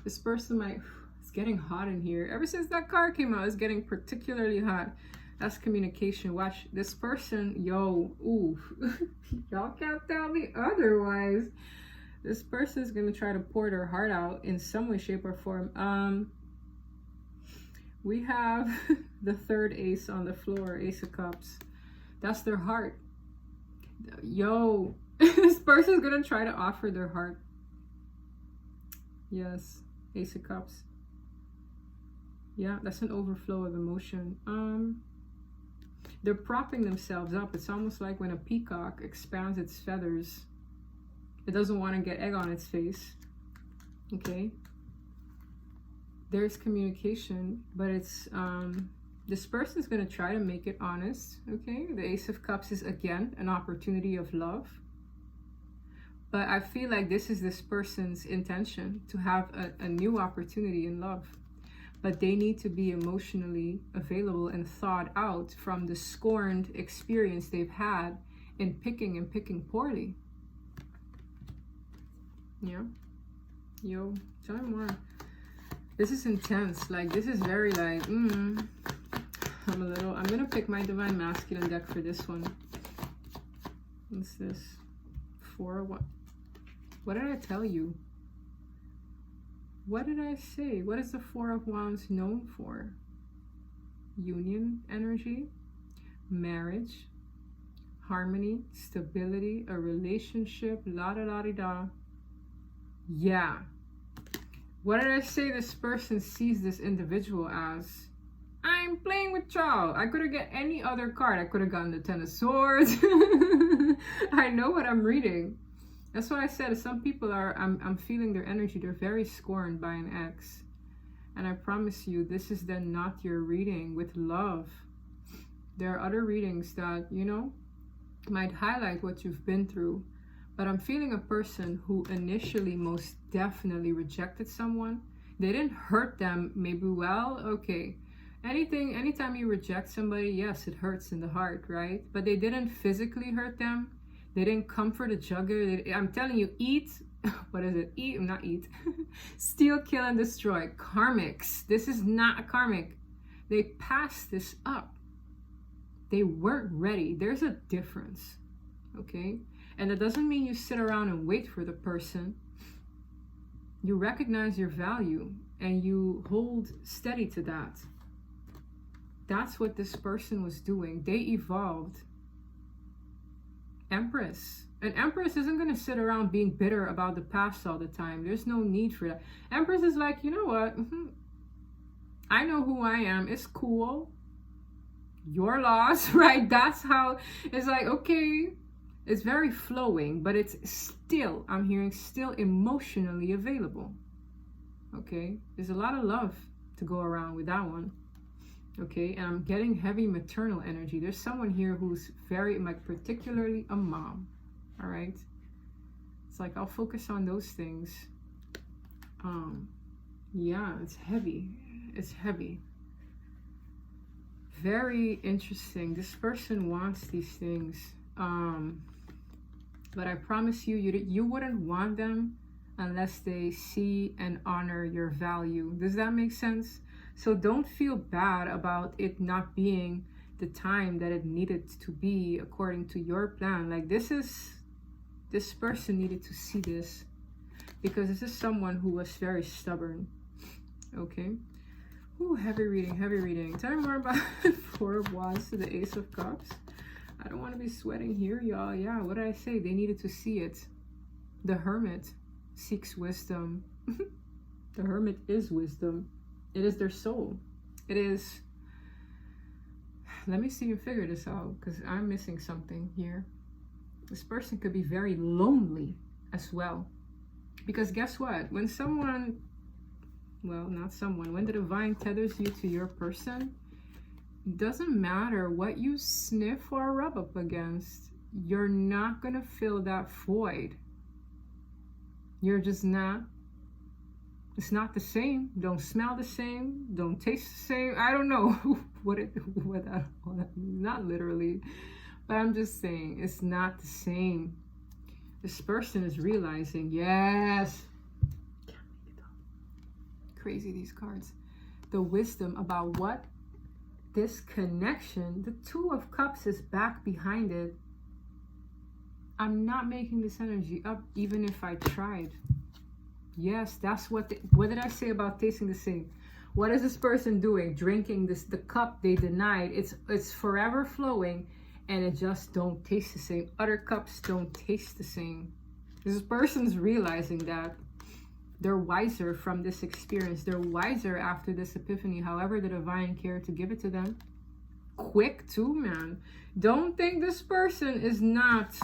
This person might, it's getting hot in here. Ever since that card came out, it's getting particularly hot. That's communication. Watch this person, yo, ooh. Y'all can't tell me otherwise. This person is going to try to pour their heart out in some way, shape, or form. We have the third ace on the floor, Ace of Cups. That's their heart. Yo, this person's going to try to offer their heart. Yes, Ace of Cups. Yeah, that's an overflow of emotion. They're propping themselves up. It's almost like when a peacock expands its feathers. It doesn't want to get egg on its face. Okay. There's communication, but it's this person's going to try to make it honest. Okay, the Ace of Cups is again an opportunity of love, but I feel like this is this person's intention to have a new opportunity in love. but they need to be emotionally available and thawed out from the scorned experience they've had in picking poorly. Yeah. Yo, tell me more. This is intense. Like, this is very like, I'm gonna pick my Divine Masculine deck for this one. What's this? 4 what? What did I tell you? What did I say? What is the 4 of Wands known for? Union energy, marriage, harmony, stability, a relationship, la-da-da-da-da. Yeah. What did I say this person sees this individual as? I'm playing with y'all. I could have got any other card. I could have gotten the 10 of Swords. I know what I'm reading. That's why I said some people are, I'm feeling their energy. They're very scorned by an ex. And I promise you, this is then not your reading with love. There are other readings that, you know, might highlight what you've been through. But I'm feeling a person who initially most definitely rejected someone. They didn't hurt them, maybe, well, okay. Anytime you reject somebody, yes, it hurts in the heart, right? But they didn't physically hurt them. They didn't comfort a jugger. I'm telling you, what is it? Not eat. Steal, kill, and destroy. Karmics. This is not a karmic. They passed this up. They weren't ready. There's a difference, okay? And that doesn't mean you sit around and wait for the person. You recognize your value and you hold steady to that. That's what this person was doing. They evolved. Empress. An Empress isn't going to sit around being bitter about the past all the time. There's no need for that. Empress is like, you know what? I know who I am. It's cool. Your loss, right? That's how it's like, okay. It's very flowing, but it's still, I'm hearing, still emotionally available. Okay? There's a lot of love to go around with that one. Okay? And I'm getting heavy maternal energy. There's someone here who's very, like, particularly a mom. All right? It's like, I'll focus on those things. Yeah, it's heavy. It's heavy. Very interesting. This person wants these things. But I promise you, you wouldn't want them unless they see and honor your value. Does that make sense? So don't feel bad about it not being the time that it needed to be according to your plan. Like, this person needed to see this because this is someone who was very stubborn. Okay. Ooh, heavy reading, heavy reading. Tell me more about 4 of Wands to the Ace of Cups. I don't want to be sweating here, y'all. Yeah, what did I say? They needed to see it. The Hermit seeks wisdom. The Hermit is wisdom. It is their soul. It is... Let me see you figure this out, because I'm missing something here. This person could be very lonely as well. Because guess what? When someone... Well, not someone. When the divine tethers you to your person... Doesn't matter what you sniff or rub up against, you're not gonna fill that void. You're just not. It's not the same. Don't smell the same. Don't taste the same. I don't know what that means. Not literally, but I'm just saying it's not the same. This person is realizing, yes. Can't make it up. Crazy, these cards. The wisdom about what this connection, the 2 of Cups is back behind it. I'm not making this energy up even if I tried. Yes, that's what did I say about tasting the same? What is this person doing? Drinking the cup they denied. It's forever flowing and it just don't taste the same. Other cups don't taste the same. This person's realizing that. They're wiser from this experience. They're wiser after this epiphany, however the divine cared to give it to them. Quick too, man. Don't think this person is not,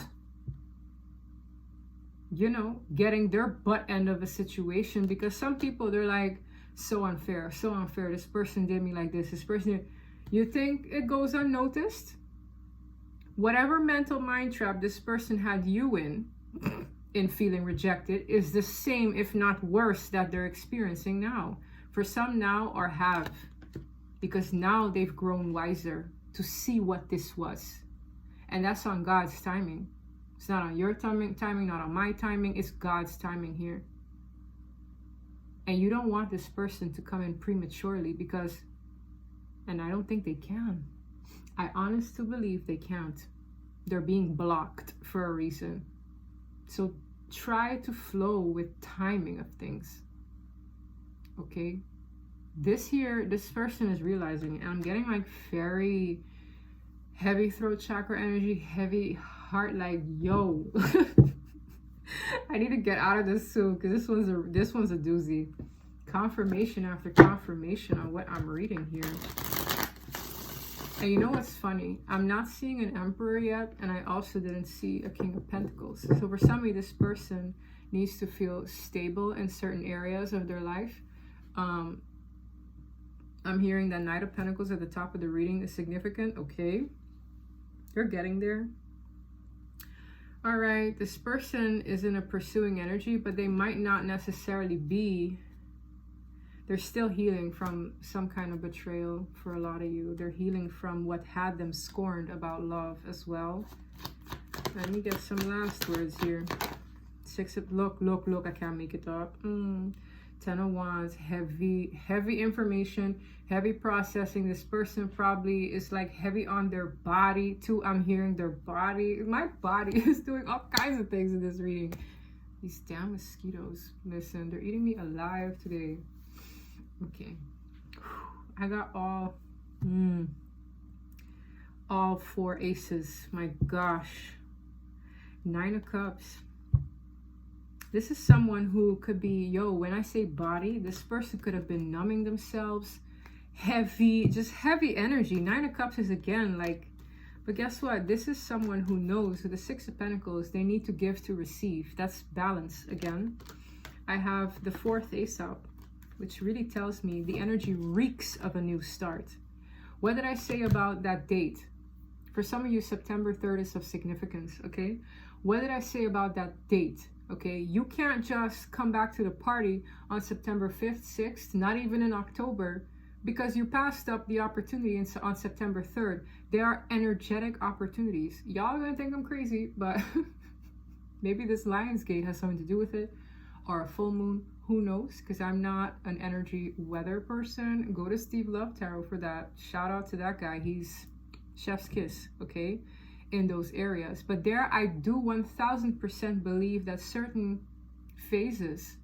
you know, getting their butt end of a situation, because some people, they're like, so unfair, so unfair. This person did me like this. This person did. You think it goes unnoticed? Whatever mental mind trap this person had you in feeling rejected is the same, if not worse, that they're experiencing now. For some now, or have, because now they've grown wiser to see what this was. And that's on God's timing. It's not on your timing, not on my timing. It's God's timing here. And you don't want this person to come in prematurely because, and I don't think they can. I honestly believe they can't. They're being blocked for a reason. So try to flow with timing of things. Okay? This person is realizing, and I'm getting like very heavy throat chakra energy, heavy heart, like, yo. I need to get out of this soon because this one's a doozy. Confirmation after confirmation on what I'm reading here. And you know what's funny? I'm not seeing an Emperor yet, and I also didn't see a King of Pentacles. So for somebody, this person needs to feel stable in certain areas of their life. I'm hearing that Knight of Pentacles at the top of the reading is significant. Okay. They're getting there. All right. This person is in a pursuing energy, but they might not necessarily be. They're still healing from some kind of betrayal for a lot of you. They're healing from what had them scorned about love as well. Let me get some last words here. Look, I can't make it up. 10 of Wands, heavy information, heavy processing. This person probably is like heavy on their body too. I'm hearing their body. My body is doing all kinds of things in this reading. These damn mosquitoes. Listen, they're eating me alive today. Okay. I got all 4 aces. My gosh. 9 of Cups. This is someone who could be, when I say body, this person could have been numbing themselves. Just heavy energy. 9 of Cups is again like, but guess what? This is someone who knows with the 6 of Pentacles, they need to give to receive. That's balance again. I have the 4th ace out, which really tells me the energy reeks of a new start. What did I say about that date? For some of you, September 3rd is of significance, okay? What did I say about that date? Okay, you can't just come back to the party on September 5th, 6th, not even in October, because you passed up the opportunity on September 3rd. There are energetic opportunities. Y'all are gonna think I'm crazy, but maybe this Lionsgate has something to do with it, or a full moon, who knows? Because I'm not an energy weather person. Go to Steve Love Tarot for that. Shout out to that guy. He's chef's kiss, okay? In those areas. But there I do 1000% believe that certain phases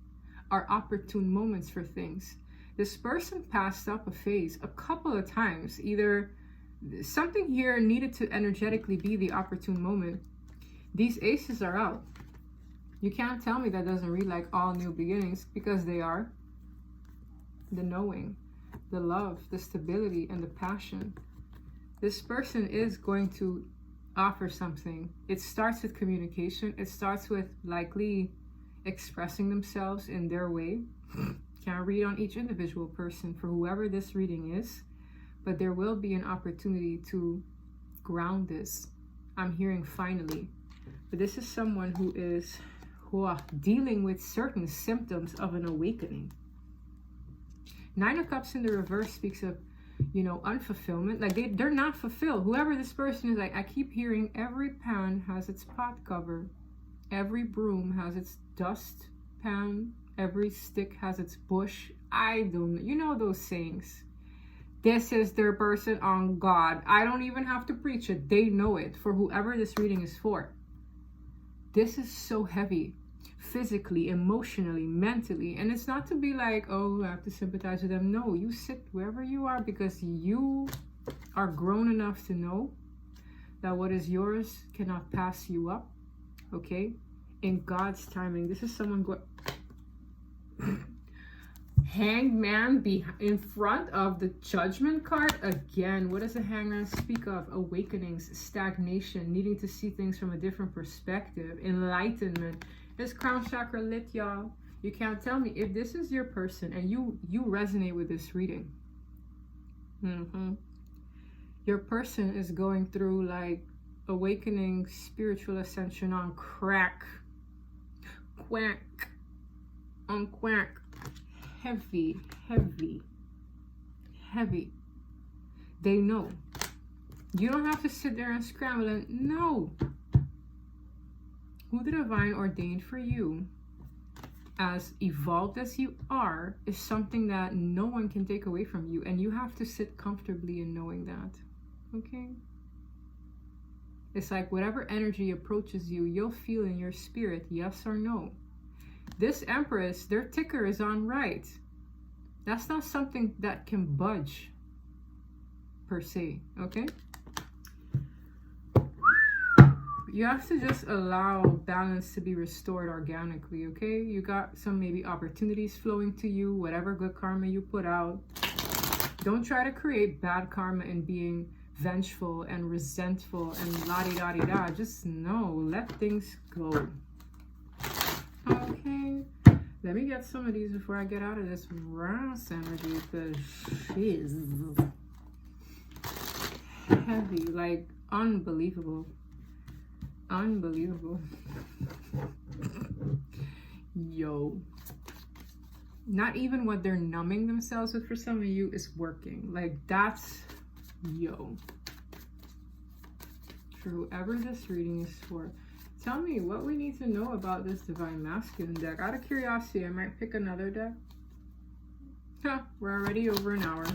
are opportune moments for things. This person passed up a phase a couple of times. Either something here needed to energetically be the opportune moment. These aces are out. You can't tell me that doesn't read like all new beginnings, because they are. The knowing, the love, the stability, and the passion. This person is going to offer something. It starts with communication. It starts with likely expressing themselves in their way. Can't read on each individual person for whoever this reading is, but there will be an opportunity to ground this. I'm hearing finally. But this is someone who is dealing with certain symptoms of an awakening. 9 of Cups in the reverse speaks of, unfulfillment. Like they're not fulfilled. Whoever this person is, like, I keep hearing every pan has its pot cover. Every broom has its dust pan. Every stick has its bush. I don't, those sayings. This is their person on God. I don't even have to preach it. They know it for whoever this reading is for. This is so heavy. Physically, emotionally, mentally. And it's not to be like, oh, I have to sympathize with them. No, you sit wherever you are because you are grown enough to know that what is yours cannot pass you up. Okay? In God's timing. This is someone Hanged Man be in front of the Judgment card again. What does the Hangman speak of? Awakenings, stagnation, needing to see things from a different perspective, enlightenment. This crown chakra lit, y'all. You can't tell me if this is your person and you resonate with this reading. Your person is going through like awakening, spiritual ascension on crack. Quack. On quack. heavy, heavy, heavy. They know. You don't have to sit there and scramble and no. Who the divine ordained for you, as evolved as you are, is something that no one can take away from you. And you have to sit comfortably in knowing that. Okay? It's like whatever energy approaches you, you'll feel in your spirit, yes or no. This Empress, their ticker is on right. That's not something that can budge, per se, okay? You have to just allow balance to be restored organically, okay? You got some maybe opportunities flowing to you, whatever good karma you put out. Don't try to create bad karma in being vengeful and resentful and la-di-da-di-da. Just know, let things go. Okay, let me get some of these before I get out of this Ross energy, because she's heavy, like unbelievable. Unbelievable. Yo. Not even what they're numbing themselves with for some of you is working. Like that's, yo. For whoever this reading is for, tell me what we need to know about this Divine Masculine deck. Out of curiosity, I might pick another deck. Huh, we're already over an hour.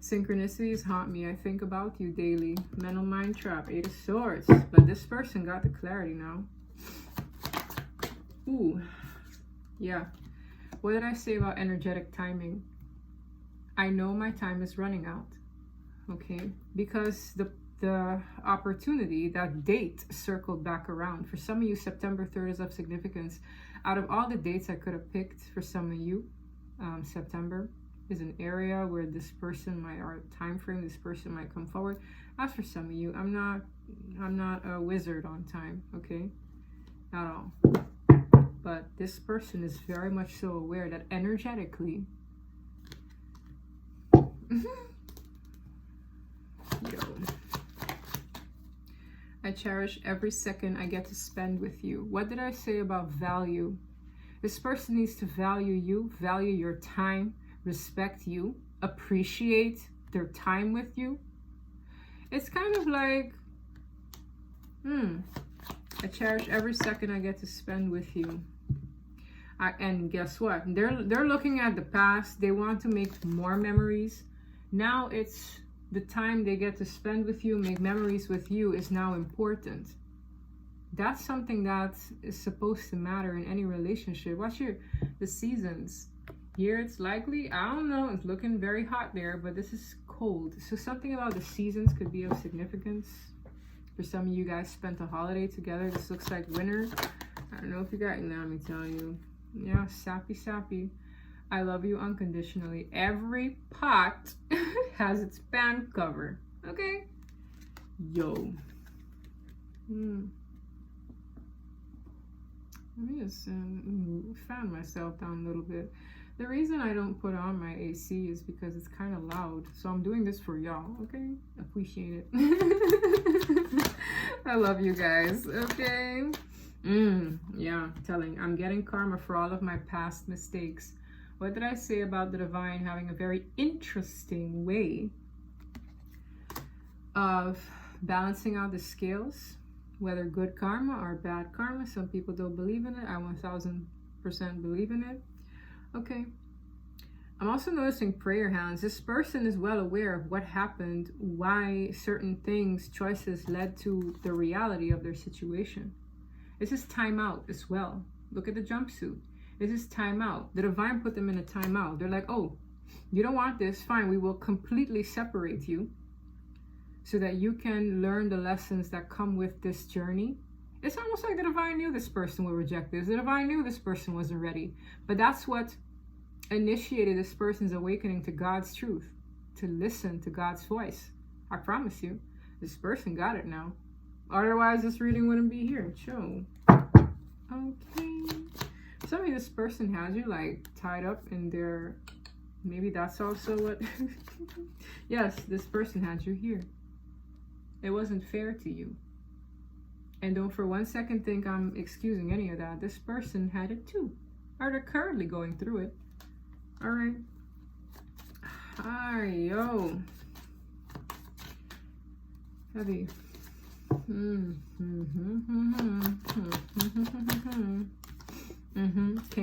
Synchronicities haunt me. I think about you daily. Mental mind trap. 8 of Swords. But this person got the clarity now. Ooh. Yeah. What did I say about energetic timing? I know my time is running out. Okay? Because the opportunity, that date circled back around. For some of you, September 3rd is of significance. Out of all the dates I could have picked for some of you, September is an area where this person might, or a time frame, this person might come forward. As for some of you, I'm not a wizard on time, okay? Not all. But this person is very much so aware that energetically, yo, I cherish every second I get to spend with you. What did I say about value? This person needs to value you, value your time, respect you, appreciate their time with you. It's kind of like, I cherish every second I get to spend with you. And guess what? They're looking at the past. They want to make more memories. Now it's the time they get to spend with you, make memories with you is now important. That's something that is supposed to matter in any relationship. Watch the seasons. Here it's likely, I don't know, it's looking very hot there, but this is cold. So something about the seasons could be of significance. For some of you guys spent a holiday together. This looks like winter. I don't know if you got, let me tell you. Yeah, sappy, sappy. I love you unconditionally. Every pot has its pan cover. Okay? Yo. Let me just fan myself down a little bit. The reason I don't put on my AC is because it's kind of loud. So I'm doing this for y'all, okay? Appreciate it. I love you guys, okay? Yeah, I'm getting karma for all of my past mistakes. What did I say about the divine having a very interesting way of balancing out the scales, whether good karma or bad karma? Some people don't believe in it. I 1000% believe in it. Okay. I'm also noticing prayer hands. This person is well aware of what happened, why certain things, choices led to the reality of their situation. This is time out as well. Look at the jumpsuit. This is time out. The divine put them in a time out. They're like, oh, you don't want this? Fine, we will completely separate you so that you can learn the lessons that come with this journey. It's almost like the divine knew this person would reject this. The divine knew this person wasn't ready. But that's what initiated this person's awakening to God's truth, to listen to God's voice. I promise you, this person got it now. Otherwise, this reading wouldn't be here. Chill. Okay. Some of this person has you like tied up in their... Maybe that's also what... Yes, this person had you here. It wasn't fair to you. And don't for one second think I'm excusing any of that. This person had it too. or they're currently going through it. All right. Hi, yo. Heavy. King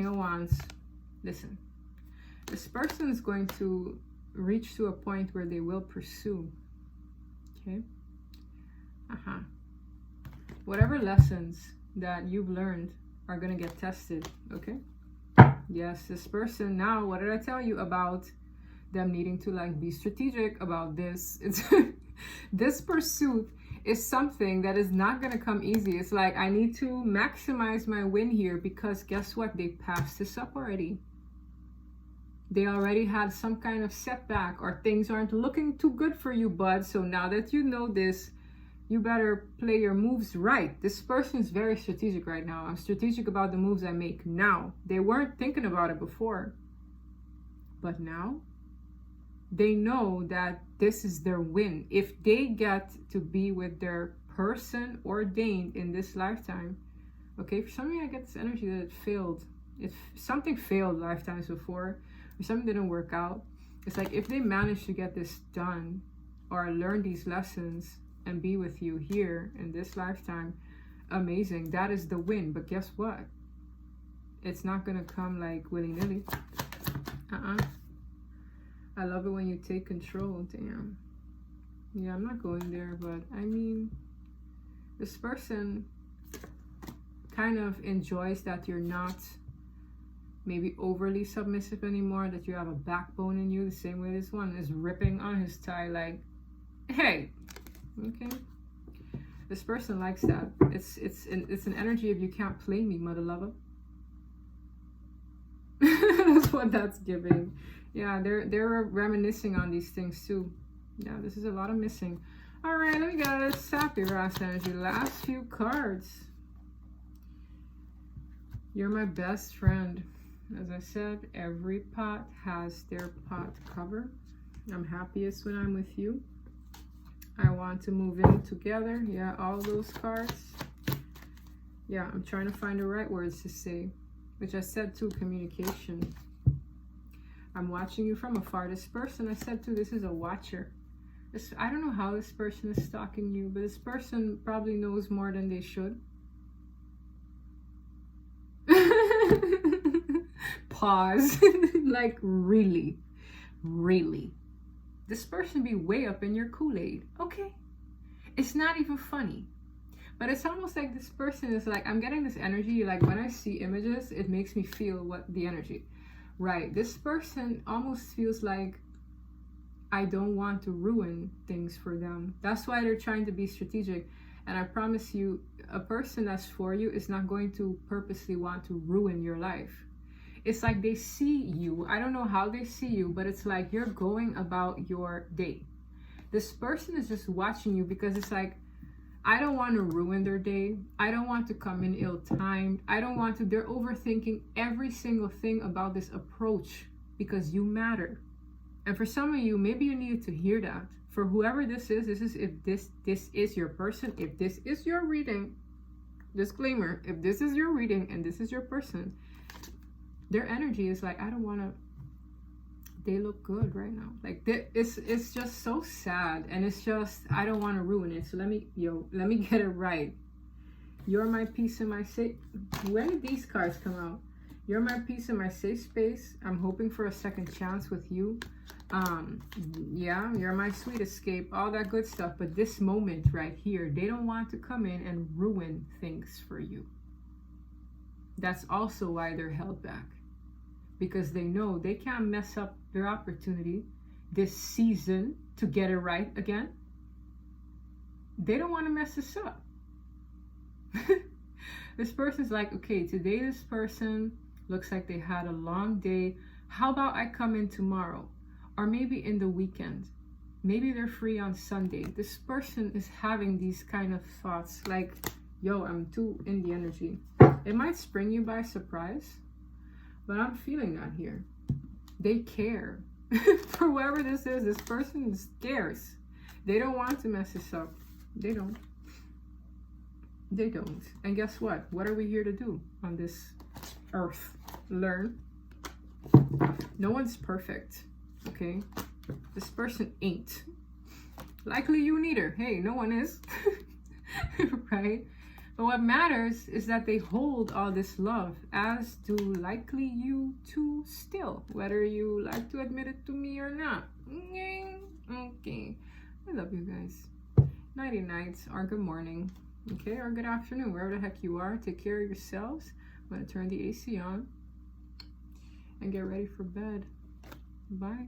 of Wands. Listen, this person is going to reach to a point where they will pursue. Okay. Whatever lessons that you've learned are going to get tested. Okay. Yes, this person. Now, what did I tell you about them needing to like be strategic about this? It's this pursuit is something that is not going to come easy. It's like, I need to maximize my win here, because guess what? They passed this up already. They already had some kind of setback, or things aren't looking too good for you, bud. So now that you know this, you better play your moves right. This person is very strategic right now. I'm strategic about the moves I make now. They weren't thinking about it before. But now, they know that this is their win. If they get to be with their person ordained in this lifetime, okay, for some of you I get this energy that it failed. If something failed lifetimes before, or something didn't work out, it's like if they manage to get this done or learn these lessons and be with you here in this lifetime, amazing. That is the win. But guess what? It's not gonna come like willy-nilly. I love it when you take control. Damn. Yeah, I'm not going there, but I mean, this person kind of enjoys that you're not maybe overly submissive anymore, that you have a backbone in you, the same way this one is ripping on his tie like, hey, okay. This person likes that. It's an energy of you can't play me, mother lover. That's what that's giving. Yeah, they're reminiscing on these things too. Yeah, this is a lot of missing. All right, let me get a sappy Ras energy. Last few cards. You're my best friend. As I said, every pot has their pot cover. I'm happiest when I'm with you. I want to move in together. Yeah, all those cards. Yeah, I'm trying to find the right words to say, which I said too, communication. I'm watching you from afar. This person, I said too, this is a watcher. I don't know how this person is stalking you, but this person probably knows more than they should. Pause. Like, really? This person be way up in your Kool-Aid. Okay. It's not even funny. But it's almost like this person is like, I'm getting this energy, like when I see images, it makes me feel what the energy. Right. This person almost feels like I don't want to ruin things for them. That's why they're trying to be strategic. And I promise you, a person that's for you is not going to purposely want to ruin your life. It's like they see you. I don't know how they see you, but it's like you're going about your day. This person is just watching you because it's like, I don't want to ruin their day. I don't want to come in ill-timed. I don't want to. They're overthinking every single thing about this approach because you matter. And for some of you, maybe you needed to hear that. For whoever this is if this is your person, if this is your reading, disclaimer, if this is your reading and this is your person, their energy is like, I don't want to. They look good right now. Like, it's just so sad, and it's just, I don't want to ruin it. So let me get it right. You're my peace and my safe. When did these cards come out? You're my peace and my safe space. I'm hoping for a second chance with you. Yeah, you're my sweet escape, all that good stuff. But this moment right here, they don't want to come in and ruin things for you. That's also why they're held back. Because they know they can't mess up their opportunity this season to get it right again. They don't want to mess this up. This person's like, okay, today this person looks like they had a long day. How about I come in tomorrow? Or maybe in the weekend. Maybe they're free on Sunday. This person is having these kind of thoughts like, yo, I'm too in the energy. It might spring you by surprise. But I'm feeling that here. They care. For whoever this is, this person cares. They don't want to mess this up. They don't. They don't. And guess what? What are we here to do on this earth? learn. No one's perfect, okay? This person ain't. Likely you neither. Hey, no one is. Right? But what matters is that they hold all this love, as do likely you too still, whether you like to admit it to me or not. Okay. I love you guys. Nighty nights, or good morning, okay, or good afternoon, wherever the heck you are. Take care of yourselves. I'm going to turn the AC on and get ready for bed. Bye.